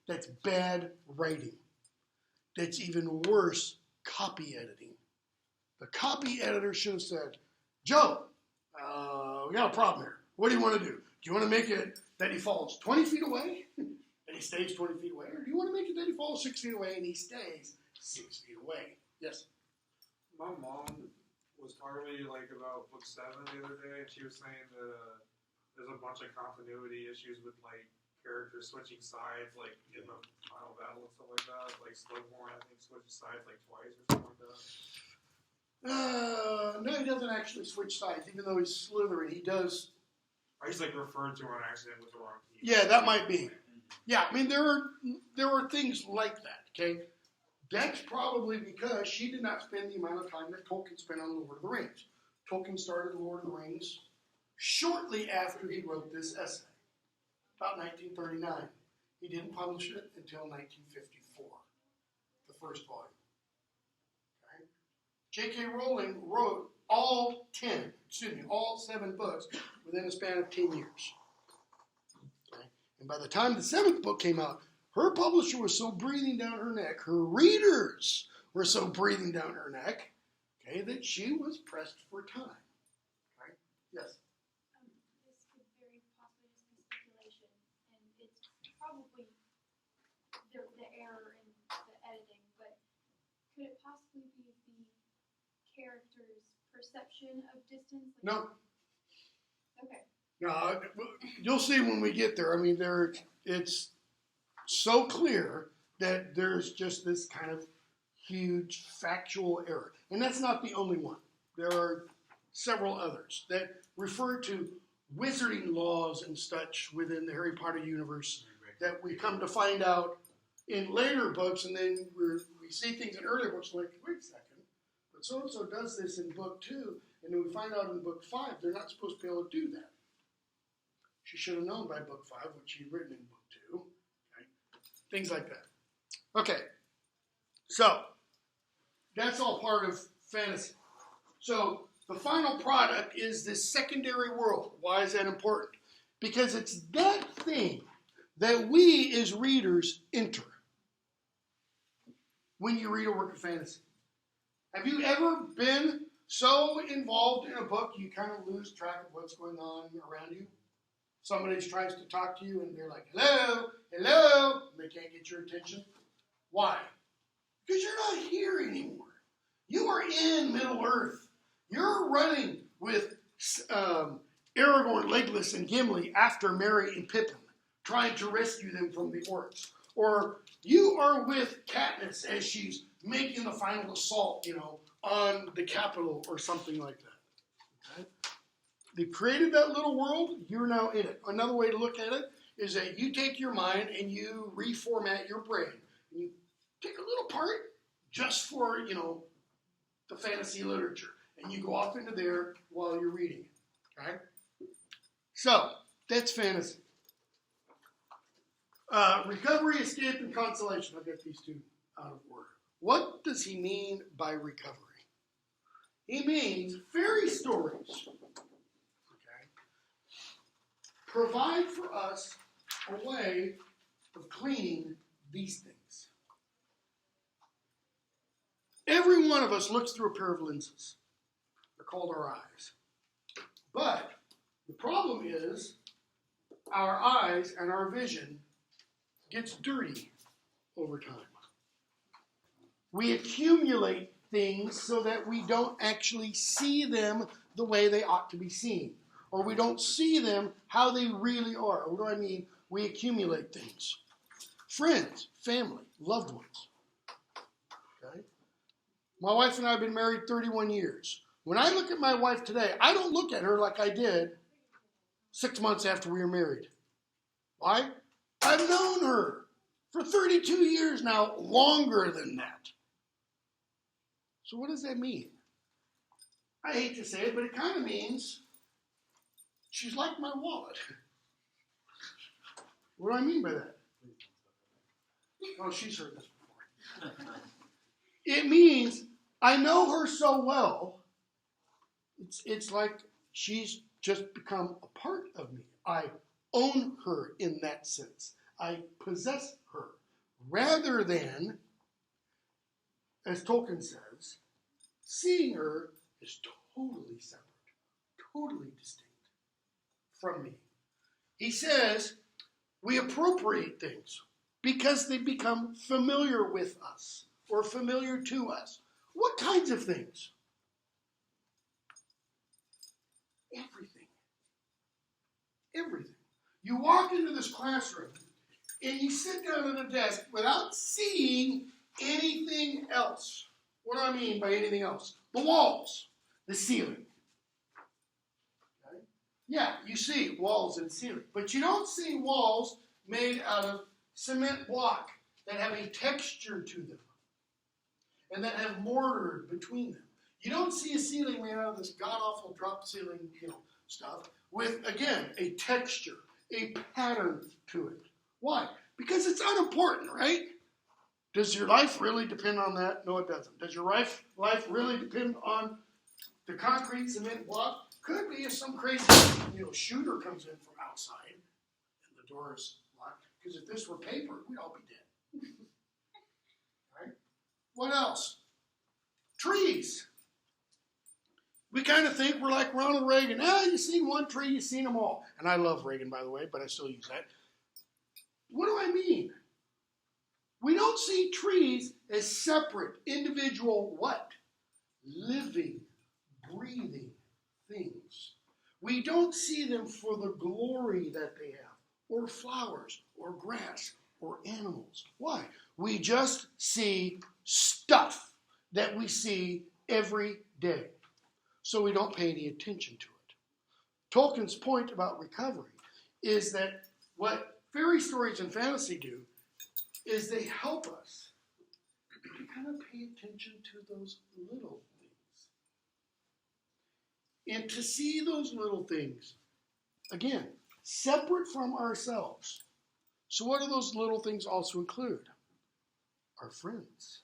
Speaker 1: That's bad writing. That's even worse, copy editing. The copy editor should have said, Joe, we got a problem here. What do you want to do? Do you want to make it that he falls 20 feet away and he stays 20 feet away? Or do you want to make it that he falls 6 feet away and he stays 6 feet away? Yes?
Speaker 7: My mom was talking to me about book 7 the other day, and she was saying that there's a bunch of continuity issues with characters switching sides, in the final battle and stuff like that. Slughorn, I think, switches sides twice or something like that.
Speaker 1: No, he doesn't actually switch sides, even though he's Slytherin. He does.
Speaker 7: Or he's referred to on accident with the wrong team.
Speaker 1: Yeah, that might be. Yeah, I mean there are things like that. Okay, that's probably because she did not spend the amount of time that Tolkien spent on Lord of the Rings. Tolkien started Lord of the Rings shortly after he wrote this essay, about 1939. He didn't publish it until 1954, the first volume. Okay? J.K. Rowling wrote all 7 books within a span of 10 years. Okay? And by the time the 7th book came out, her publisher was so breathing down her neck, her readers were so breathing down her neck, okay, that she was pressed for time. Okay? Yes?
Speaker 3: This could very possibly just be speculation, and it's probably the error in the editing, but could it possibly be the character's perception of distance?
Speaker 1: No.
Speaker 3: Okay.
Speaker 1: No, you'll see when we get there. I mean, it's so clear that there's just this kind of huge factual error. And that's not the only one. There are several others that refer to wizarding laws and such within the Harry Potter universe that we come to find out in later books, and then we see things in earlier books like, wait a second, but so-and-so does this in book 2, and then we find out in book 5 they're not supposed to be able to do that. She should have known by book 5 what she'd written in book 2. Okay? Things like that. Okay, so that's all part of fantasy. So the final product is this secondary world. Why is that important? Because it's that thing that we as readers enter when you read a work of fantasy. Have you ever been so involved in a book you kind of lose track of what's going on around you? Somebody tries to talk to you and they're like, hello, hello, and they can't get your attention. Why? Because you're not here anymore. You are in Middle Earth. You're running with Aragorn, Legolas, and Gimli after Merry and Pippin, trying to rescue them from the orcs. Or you are with Katniss as she's making the final assault, on the capital or something like that. Okay? They created that little world. You're now in it. Another way to look at it is that you take your mind and you reformat your brain. And you take a little part just for, the fantasy literature. And you go off into there while you're reading it. Okay? So, that's fantasy. Recovery, escape, and consolation. I'll get these two out of order. What does he mean by recovery? He means fairy stories. Provide for us a way of cleaning these things. Every one of us looks through a pair of lenses. They're called our eyes. But the problem is our eyes and our vision gets dirty over time. We accumulate things so that we don't actually see them the way they ought to be seen. Or we don't see them how they really are. What do I mean? We accumulate things. Friends, family, loved ones. Okay? My wife and I have been married 31 years. When I look at my wife today, I don't look at her like I did 6 months after we were married. Why? I've known her for 32 years now, longer than that. So what does that mean? I hate to say it, but it kind of means she's like my wallet. What do I mean by that? Oh, she's heard this before. It means I know her so well, it's like she's just become a part of me. I own her in that sense. I possess her. Rather than, as Tolkien says, seeing her is totally separate, totally distinct from me. He says we appropriate things because they become familiar with us or familiar to us. What kinds of things? Everything. Everything. You walk into this classroom and you sit down at a desk without seeing anything else. What do I mean by anything else? The walls, the ceiling. Okay? Yeah, you see walls and ceiling, but you don't see walls made out of cement block that have a texture to them and that have mortar between them. You don't see a ceiling made out of this god-awful drop ceiling, stuff with, again, a texture, a pattern to it. Why? Because it's unimportant, right? Does your life really depend on that? No, it doesn't. Does your life really depend on the concrete cement block? Could be if some crazy, shooter comes in from outside and the door is locked. Because if this were paper, we'd all be dead. Right? What else? Trees. We kind of think we're like Ronald Reagan. You seen one tree, you seen them all. And I love Reagan, by the way, but I still use that. What do I mean? We don't see trees as separate, individual what? Living, breathing things. We don't see them for the glory that they have, or flowers, or grass, or animals. Why? We just see stuff that we see every day. So we don't pay any attention to it. Tolkien's point about recovery is that what fairy stories and fantasy do is they help us to kind of pay attention to those little things. And to see those little things, again, separate from ourselves. So what do those little things also include? Our friends,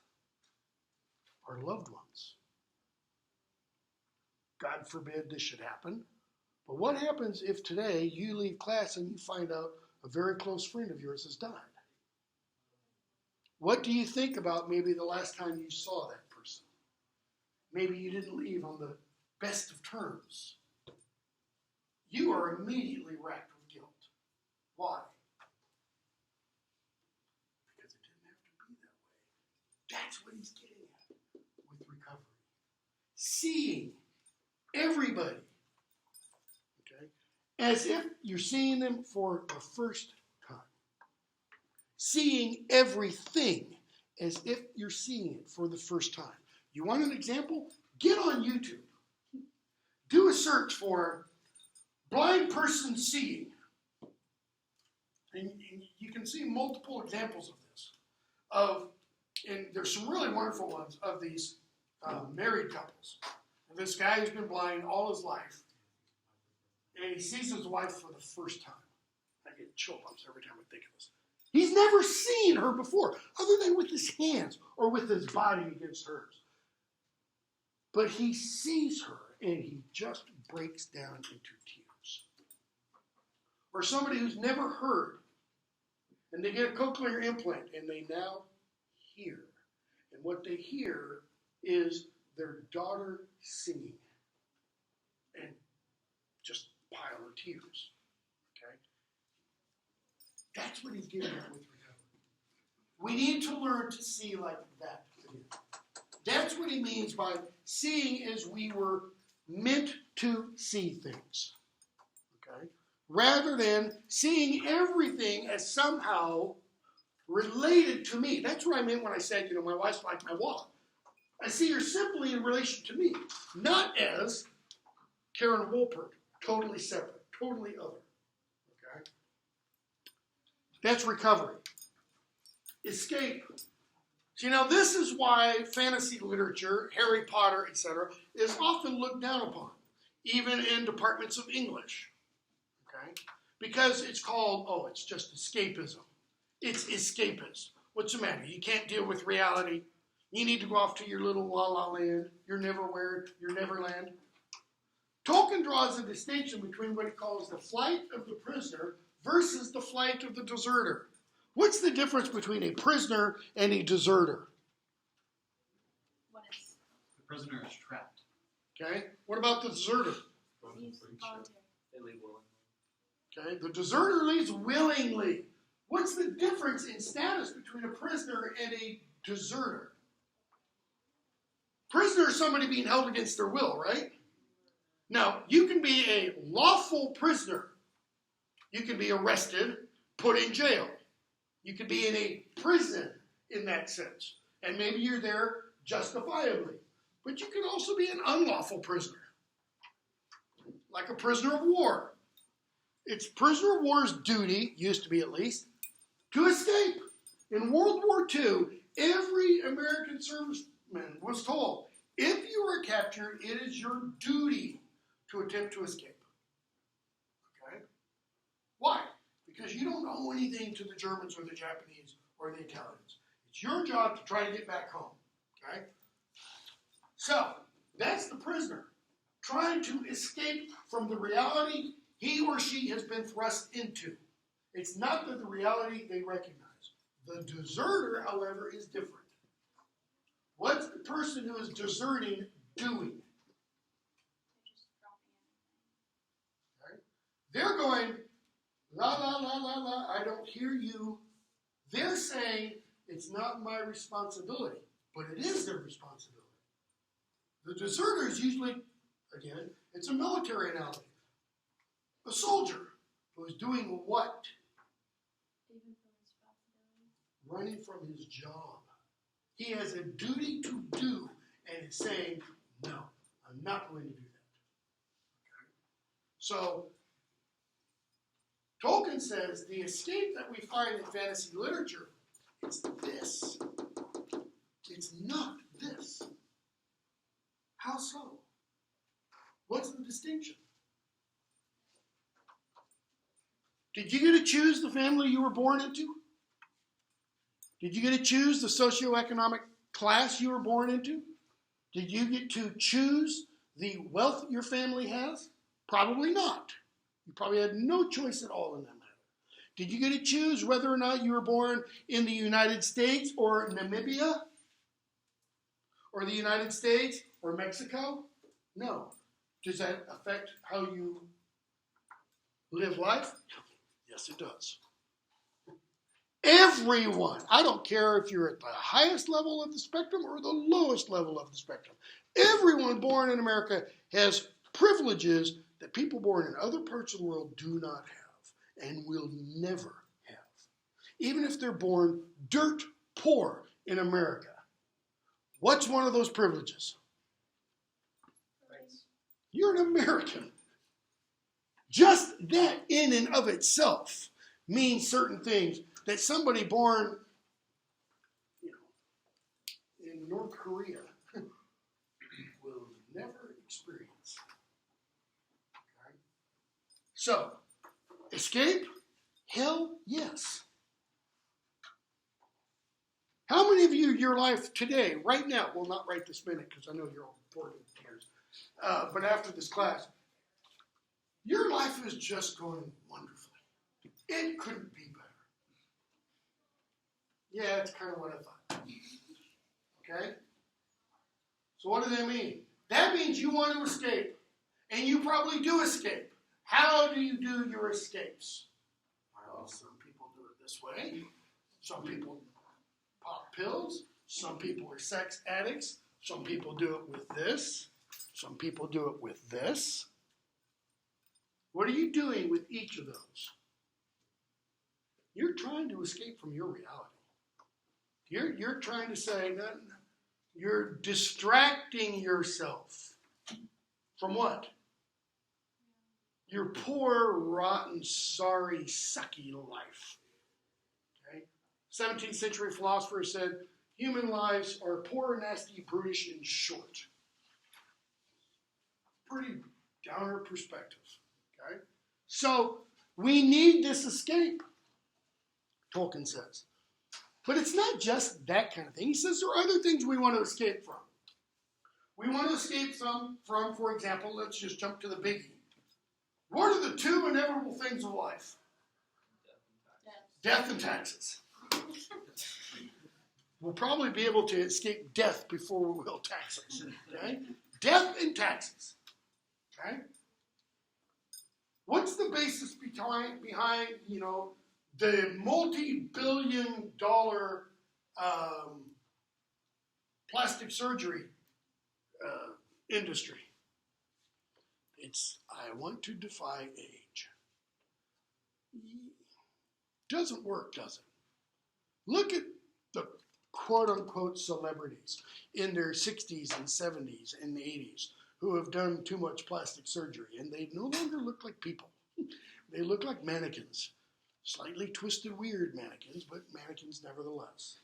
Speaker 1: our loved ones. God forbid this should happen. But what happens if today you leave class and you find out a very close friend of yours has died? What do you think about maybe the last time you saw that person? maybe you didn't leave on the best of terms, you are immediately racked with guilt. Why? Because it didn't have to be that way. That's what he's getting at with recovery. Seeing everybody, okay, as if you're seeing them for the first time. Seeing everything as if you're seeing it for the first time. You want an example? Get on YouTube. Do a search for blind person seeing. And you can see multiple examples of this. And there's some really wonderful ones of these married couples. And this guy who's been blind all his life, and he sees his wife for the first time. I get chill bumps every time I think of this. He's never seen her before, other than with his hands or with his body against hers. But he sees her, and he just breaks down into tears. Or somebody who's never heard, and they get a cochlear implant, and they now hear. And what they hear is their daughter singing. And just pile of tears. Okay? That's what he's getting at with recovery. We need to learn to see like that again. That's what he means by seeing as we were meant to see things. Okay? Rather than seeing everything as somehow related to me. That's what I meant when I said, my wife's like my walk. I see her simply in relation to me, not as Karen Wolpert, totally separate, totally other. Okay? That's recovery. Escape. So, this is why fantasy literature, Harry Potter, etc., is often looked down upon, even in departments of English. Okay? Because it's called, it's just escapism. It's escapist. What's the matter? You can't deal with reality. You need to go off to your little la-la land, your Neverland. Tolkien draws a distinction between what he calls the flight of the prisoner versus the flight of the deserter. What's the difference between a prisoner and a deserter?
Speaker 3: What is
Speaker 4: The prisoner is trapped.
Speaker 1: Okay? What about the deserter?
Speaker 3: he's voluntary.
Speaker 6: They leave willingly.
Speaker 1: Okay? The deserter leaves willingly. What's the difference in status between a prisoner and a deserter? Prisoner is somebody being held against their will, right? Now, you can be a lawful prisoner. You can be arrested, put in jail. You could be in a prison in that sense. And maybe you're there justifiably. But you can also be an unlawful prisoner. Like a prisoner of war. It's prisoner of war's duty, used to be at least, to escape. In World War II, every American serviceman was told, if you are captured, it is your duty to attempt to escape. Okay? Why? Because you don't owe anything to the Germans or the Japanese or the Italians. It's your job to try to get back home. Okay? So, that's the prisoner, trying to escape from the reality he or she has been thrust into. It's not the reality they recognize. The deserter, however, is different. What's the person who is deserting doing? They're going, la, la, la, la, la, I don't hear you. They're saying, it's not my responsibility, but it is their responsibility. The deserter is usually, again, it's a military analogy. A soldier who is doing what?
Speaker 3: Even for responsibility.
Speaker 1: Running from his job. He has a duty to do and is saying, no, I'm not going to do that. Okay? So, Tolkien says the escape that we find in fantasy literature is this. It's not this. How so? What's the distinction? Did you get to choose the family you were born into? Did you get to choose the socioeconomic class you were born into? Did you get to choose the wealth your family has? Probably not. You probably had no choice at all in that matter. Did you get to choose whether or not you were born in the United States or Namibia? Or the United States or Mexico? No. Does that affect how you live life? Yes, it does. Everyone, I don't care if you're at the highest level of the spectrum or the lowest level of the spectrum, everyone born in America has privileges that people born in other parts of the world do not have and will never have. Even if they're born dirt poor in America. What's one of those privileges? You're an American. Just that in and of itself means certain things that somebody born, in North Korea will never experience. Okay? So, escape? Hell, yes. How many of you, your life today, right now, well, not right this minute, because I know you're all bored in tears, but after this class, your life is just going wonderfully. It couldn't be better. Yeah, that's kind of what I thought. Okay? So what does that mean? That means you want to escape. And you probably do escape. How do you do your escapes? Well, some people do it this way. Some people pop pills. Some people are sex addicts. Some people do it with this. Some people do it with this. What are you doing with each of those? You're trying to escape from your reality. You're trying to say, no, you're distracting yourself from what? Your poor, rotten, sorry, sucky life. Okay? 17th century philosopher said, human lives are poor, nasty, brutish, and short. Pretty downer perspective. Okay? So, we need this escape, Tolkien says. But it's not just that kind of thing. He says there are other things we want to escape from. We want to escape from, for example, let's just jump to the biggie. What are the two inevitable things of life? Death and taxes. We'll probably be able to escape death before we will taxes. Okay? Death and taxes. Okay? What's the basis behind the multi-billion-dollar plastic surgery industry? It's, I want to defy age. Doesn't work, does it? Look at the quote-unquote celebrities in their 60s and 70s and 80s who have done too much plastic surgery, and they no longer look like people. They look like mannequins. Slightly twisted, weird mannequins, but mannequins nevertheless.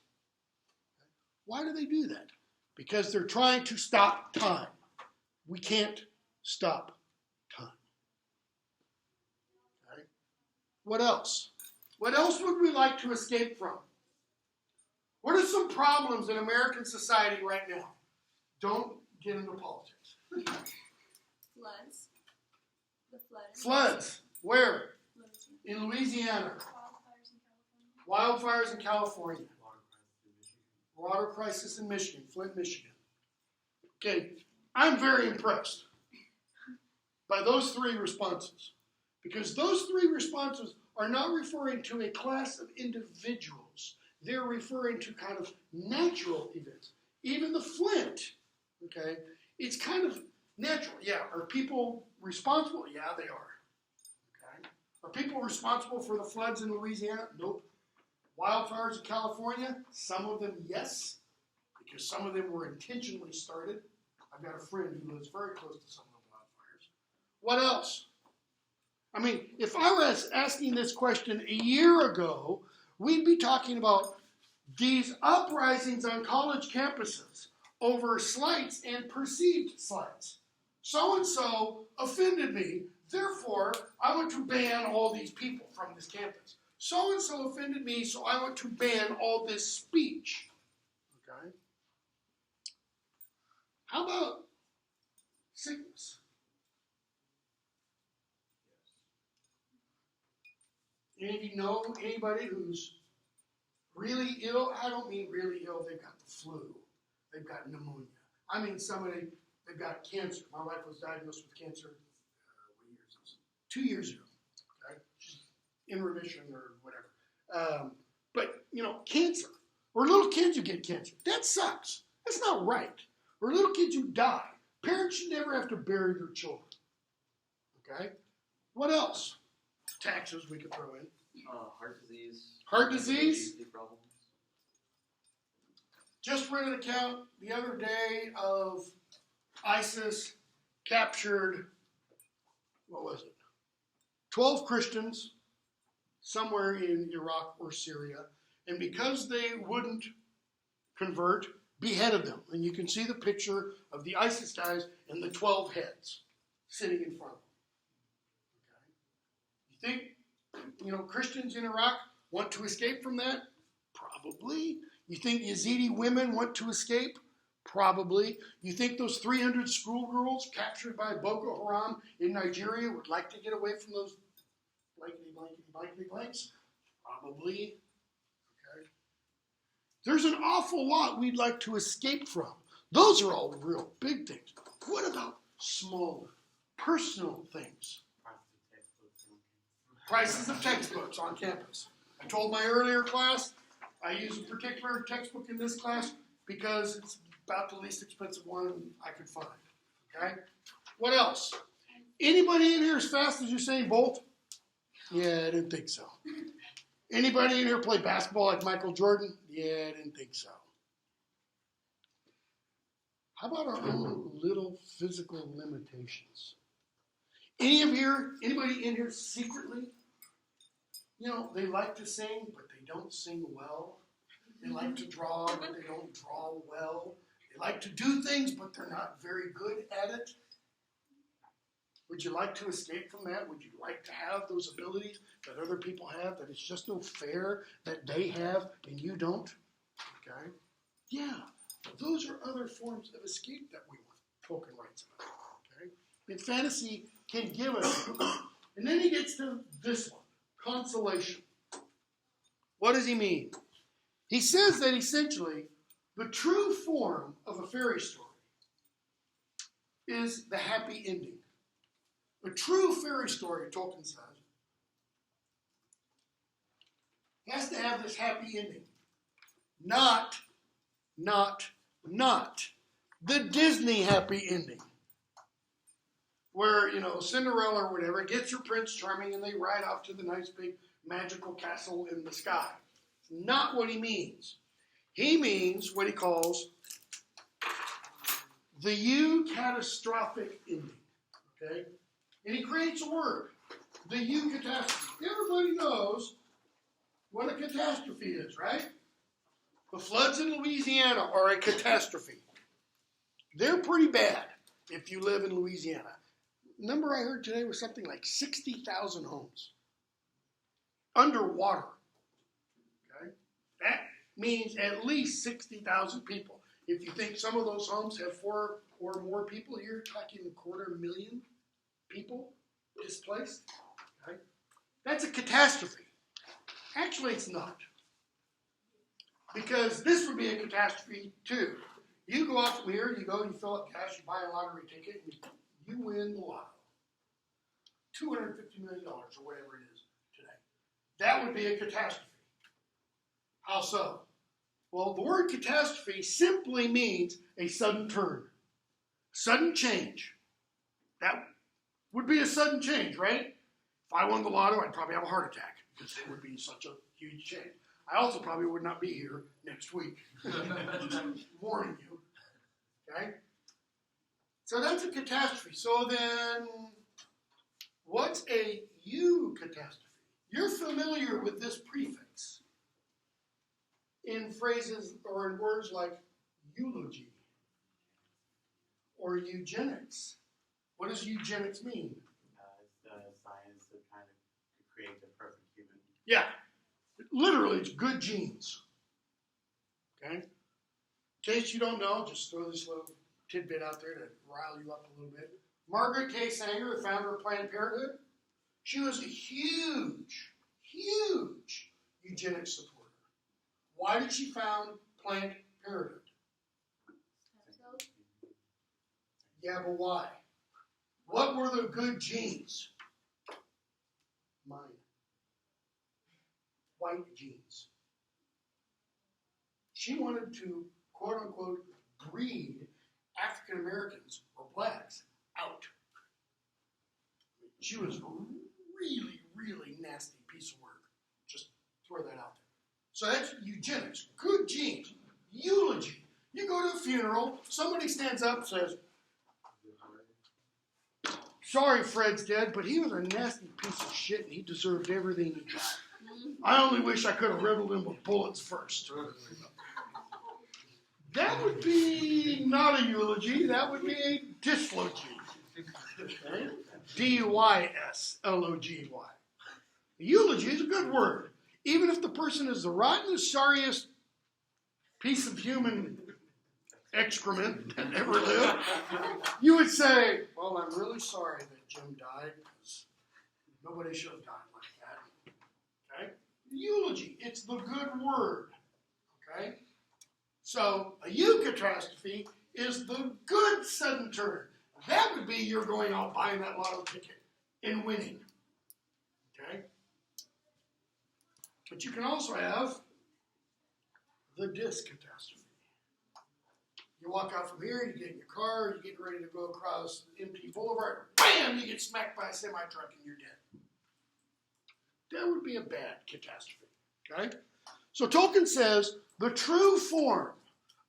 Speaker 1: Why do they do that? Because they're trying to stop time. We can't stop time. Okay? What else? What else would we like to escape from? What are some problems in American society right now? Don't get into politics.
Speaker 2: Floods. The floods.
Speaker 1: Floods. Where? In Louisiana. Wildfires in California. Water crisis in Michigan. Flint, Michigan. Okay, I'm very impressed by those three responses. Because those three responses are not referring to a class of individuals. They're referring to kind of natural events. Even the Flint, okay, it's kind of natural. Yeah, are people responsible? Yeah, they are. Okay. Are people responsible for the floods in Louisiana? Nope. Wildfires in California? Some of them, yes, because some of them were intentionally started. I've got a friend who lives very close to some of the wildfires. What else? I mean, if I was asking this question a year ago, we'd be talking about these uprisings on college campuses over slights and perceived slights. So-and-so offended me, therefore I want to ban all these people from this campus. So-and-so offended me, so I want to ban all this speech. Okay? How about sickness? Any of you know anybody who's really ill? I don't mean really ill, they've got the flu. They've got pneumonia. I mean somebody They've got cancer. My wife was diagnosed with cancer, what year is this? 2 years ago. Okay? She's in remission or whatever. But, cancer. Or little kids who get cancer. That sucks. That's not right. Or little kids who die. Parents should never have to bury their children. Okay? What else? Taxes we could throw in.
Speaker 6: Heart disease.
Speaker 1: Heart disease?
Speaker 6: Obesity problems.
Speaker 1: Just read an account the other day of ISIS captured, 12 Christians somewhere in Iraq or Syria, and because they wouldn't convert, beheaded them. And you can see the picture of the ISIS guys and the 12 heads sitting in front of them. Okay? You think, Christians in Iraq want to escape from that? Probably. You think Yazidi women want to escape? Probably. You think those 300 schoolgirls captured by Boko Haram in Nigeria would like to get away from those blankety blanks? Probably. Okay. There's an awful lot we'd like to escape from. Those are all the real big things. What about smaller, personal things? Prices of textbooks on campus. I told my earlier class, I use a particular textbook in this class because it's about the least expensive one I could find. Okay? What else? Anybody in here as fast as Usain Bolt? Yeah, I didn't think so. Anybody in here play basketball like Michael Jordan? Yeah, I didn't think so. How about our own little physical limitations? Anybody in here secretly? They like to sing, but they don't sing well. They like to draw, but they don't draw well. They like to do things, but they're not very good at it. Would you like to escape from that? Would you like to have those abilities that other people have, that it's just no fair that they have and you don't? Okay? Yeah, those are other forms of escape that we want. Tolkien writes about. Okay? And fantasy can give us. And then he gets to this one, consolation. What does he mean? He says that essentially the true form of a fairy story is the happy ending. A true fairy story, Tolkien says, has to have this happy ending. Not the Disney happy ending. Where, Cinderella or whatever gets her Prince Charming and they ride off to the nice big magical castle in the sky. It's not what he means. He means what he calls the eucatastrophic ending. Okay? And he creates a word, the eucatastrophe. Everybody knows what a catastrophe is, right? The floods in Louisiana are a catastrophe. They're pretty bad if you live in Louisiana. The number I heard today was something like 60,000 homes underwater. Okay? That means at least 60,000 people. If you think some of those homes have 4 or more people, you're talking 250,000 people displaced. Okay? That's a catastrophe. Actually, it's not. Because this would be a catastrophe, too. You go out from here, you fill up cash, you buy a lottery ticket, and you win the lotto. $250 million or whatever it is today. That would be a catastrophe. How so? Well, the word catastrophe simply means a sudden turn. Sudden change. That would be a sudden change, right? If I won the lotto, I'd probably have a heart attack because it would be such a huge change. I also probably would not be here next week. I'm warning you. Okay? So that's a catastrophe. So then, what's a eucatastrophe? You're familiar with this prefix in phrases or in words like eulogy or eugenics. What does eugenics mean?
Speaker 5: It's the science of trying to create the perfect human.
Speaker 1: Yeah. Literally, it's good genes. Okay? In case you don't know, just throw this little tidbit out there to rile you up a little bit. Margaret K. Sanger, the founder of Planned Parenthood, she was a huge eugenics supporter. Why did she found Planned Parenthood? Yeah, but why? What were the good genes? Mine. White genes. She wanted to, quote unquote, breed African Americans or blacks out. She was a really, really nasty piece of work. Just throw that out there. So that's eugenics. Good genes. Eulogy. You go to a funeral, somebody stands up and says, sorry Fred's dead, but he was a nasty piece of shit and he deserved everything he got. I only wish I could have riddled him with bullets first. That would be not a eulogy, that would be a dyslogy. Okay? D-Y-S-L-O-G-Y. Eulogy is a good word. Even if the person is the rottenest, sorriest piece of human excrement that ever lived, you would say, well, I'm really sorry that Jim died because nobody should have died like that. Okay? Eulogy, it's the good word. Okay? So a eucatastrophe is the good sudden turn. That would be you're going out buying that lotto ticket and winning. Okay? But you can also have the discatastrophe. You walk out from here, you get in your car, you're getting ready to go across empty boulevard, bam, you get smacked by a semi-truck and you're dead. That would be a bad catastrophe. Okay? So Tolkien says the true form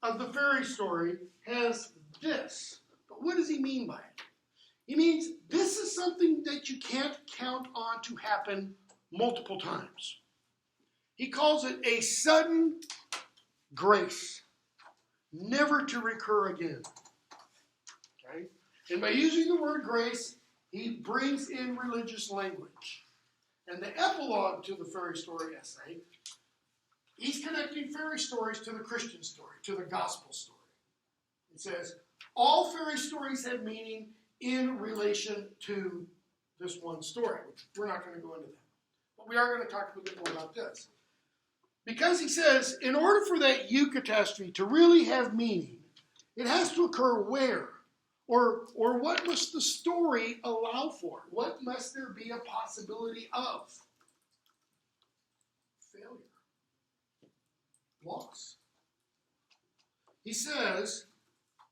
Speaker 1: of the fairy story has this. But what does he mean by it? He means this is something that you can't count on to happen multiple times. He calls it a sudden grace, never to recur again. Okay? And by using the word grace, he brings in religious language. And the epilogue to the fairy story essay, he's connecting fairy stories to the Christian story, to the gospel story. It says, all fairy stories have meaning in relation to this one story. We're not going to go into that. But we are going to talk a little bit more about this. Because he says, in order for that eucatastrophe to really have meaning, it has to occur where? Or what must the story allow for? What must there be a possibility of? Failure. Loss. He says,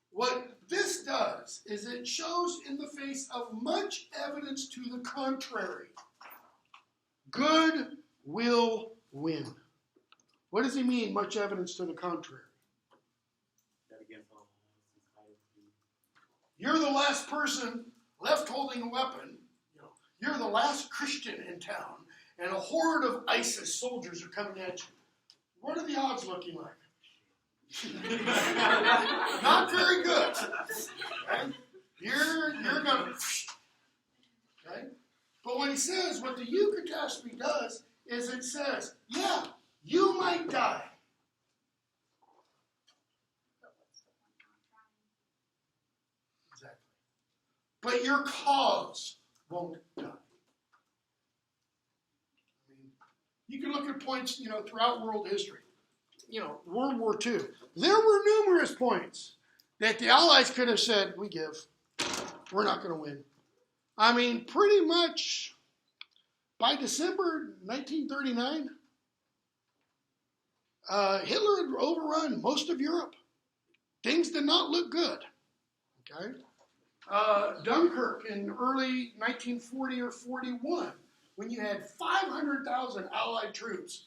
Speaker 1: what this does is it shows in the face of much evidence to the contrary. Good will win. What does he mean, much evidence to the contrary?
Speaker 5: That against all odds,
Speaker 1: You're the last person left holding a weapon. You're the last Christian in town, and a horde of ISIS soldiers are coming at you. What are the odds looking like? Not very good. Okay? You're gonna. Okay? But when he says, what the eucatastrophe does is it says, yeah, you might die. Exactly. But your cause won't die. I mean, you can look at points, throughout world history. World War II. There were numerous points that the Allies could have said, we give. We're not going to win. I mean, pretty much by December 1939, Hitler had overrun most of Europe. Things did not look good. Okay? Dunkirk in early 1940 or 41, when you had 500,000 Allied troops,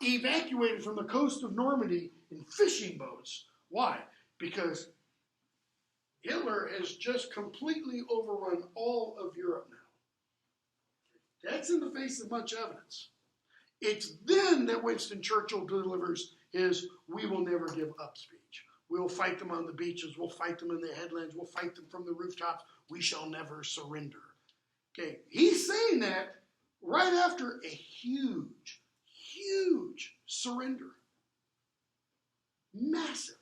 Speaker 1: evacuated from the coast of Normandy in fishing boats. Why? Because Hitler has just completely overrun all of Europe now. That's in the face of much evidence. It's then that Winston Churchill delivers his "we will never give up" speech. We'll fight them on the beaches. We'll fight them in the headlands. We'll fight them from the rooftops. We shall never surrender. Okay, he's saying that right after a huge surrender. Massive.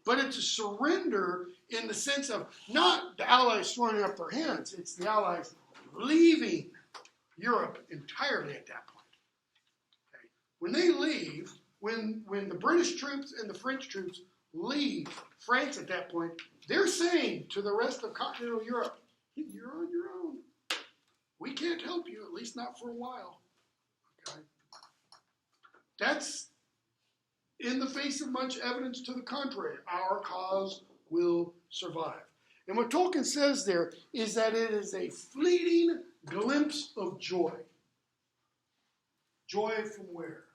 Speaker 1: But it's a surrender in the sense of not the Allies throwing up their hands. It's the Allies leaving Europe entirely at that point. Okay. When they leave, when the British troops and the French troops leave France at that point, they're saying to the rest of continental Europe, you're on your own. We can't help you, at least not for a while. Okay? That's in the face of much evidence to the contrary. Our cause will survive. And what Tolkien says there is that it is a fleeting glimpse of joy. Joy from where?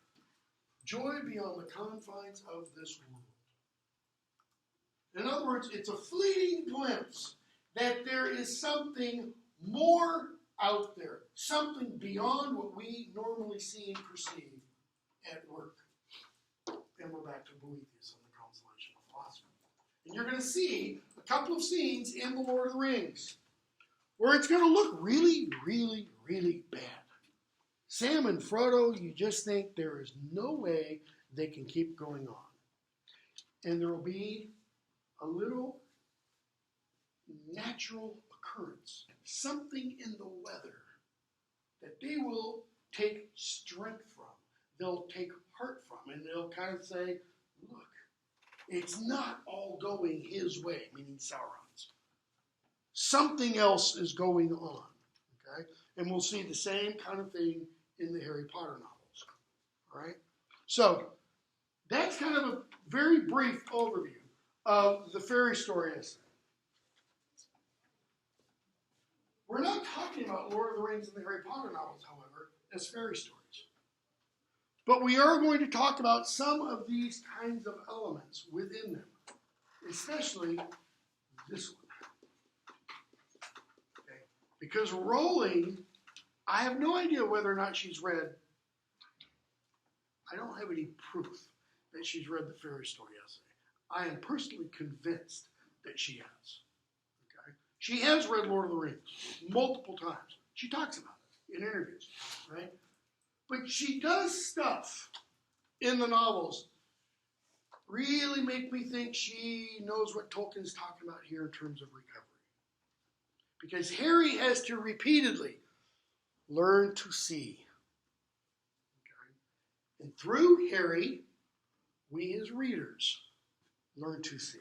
Speaker 1: Joy beyond the confines of this world. In other words, it's a fleeting glimpse that there is something more out there, something beyond what we normally see and perceive at work. And we're back to Boethius and the consolation of philosophy. And you're going to see a couple of scenes in The Lord of the Rings where it's going to look really, really, really bad. Sam and Frodo, you just think there is no way they can keep going on. And there will be a little natural occurrence, something in the weather that they will take strength from, they'll take heart from, and they'll kind of say, look, it's not all going his way, meaning Sauron's. Something else is going on, okay? And we'll see the same kind of thing in the Harry Potter novels, all right? So that's kind of a very brief overview of the fairy story essay. We're not talking about Lord of the Rings and the Harry Potter novels, however, as fairy stories. But we are going to talk about some of these kinds of elements within them, especially this one. Okay? Because Rowling, I have no idea whether or not she's read, I don't have any proof that she's read the fairy story essay. I am personally convinced that she has. Okay? She has read Lord of the Rings multiple times. She talks about it in interviews, right? But she does stuff in the novels really make me think she knows what Tolkien's talking about here in terms of recovery. Because Harry has to repeatedly learn to see. Okay? And through Harry, we as readers learn to see.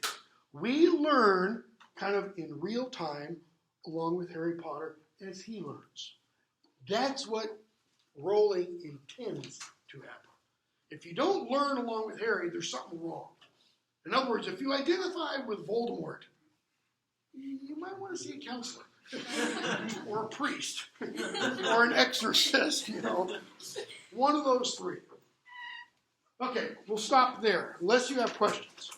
Speaker 1: We learn kind of in real time along with Harry Potter as he learns. That's what Rowling intends to happen. If you don't learn along with Harry, there's something wrong. In other words, if you identify with Voldemort, you might want to see a counselor or a priest or an exorcist, you know. One of those three. Okay, we'll stop there, unless you have questions.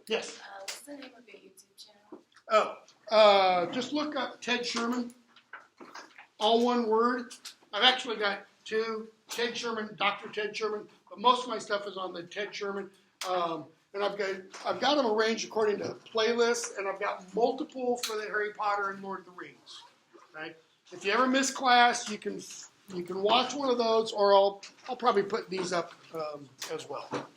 Speaker 1: Yes?
Speaker 8: What's the name of your YouTube channel?
Speaker 1: Oh, just look up Ted Sherman, all one word. I've actually got two, Ted Sherman, Dr. Ted Sherman, but most of my stuff is on the Ted Sherman. And I've got them arranged according to playlists, and I've got multiple for the Harry Potter and Lord of the Rings. Right? If you ever miss class, you can watch one of those, or I'll probably put these up as well.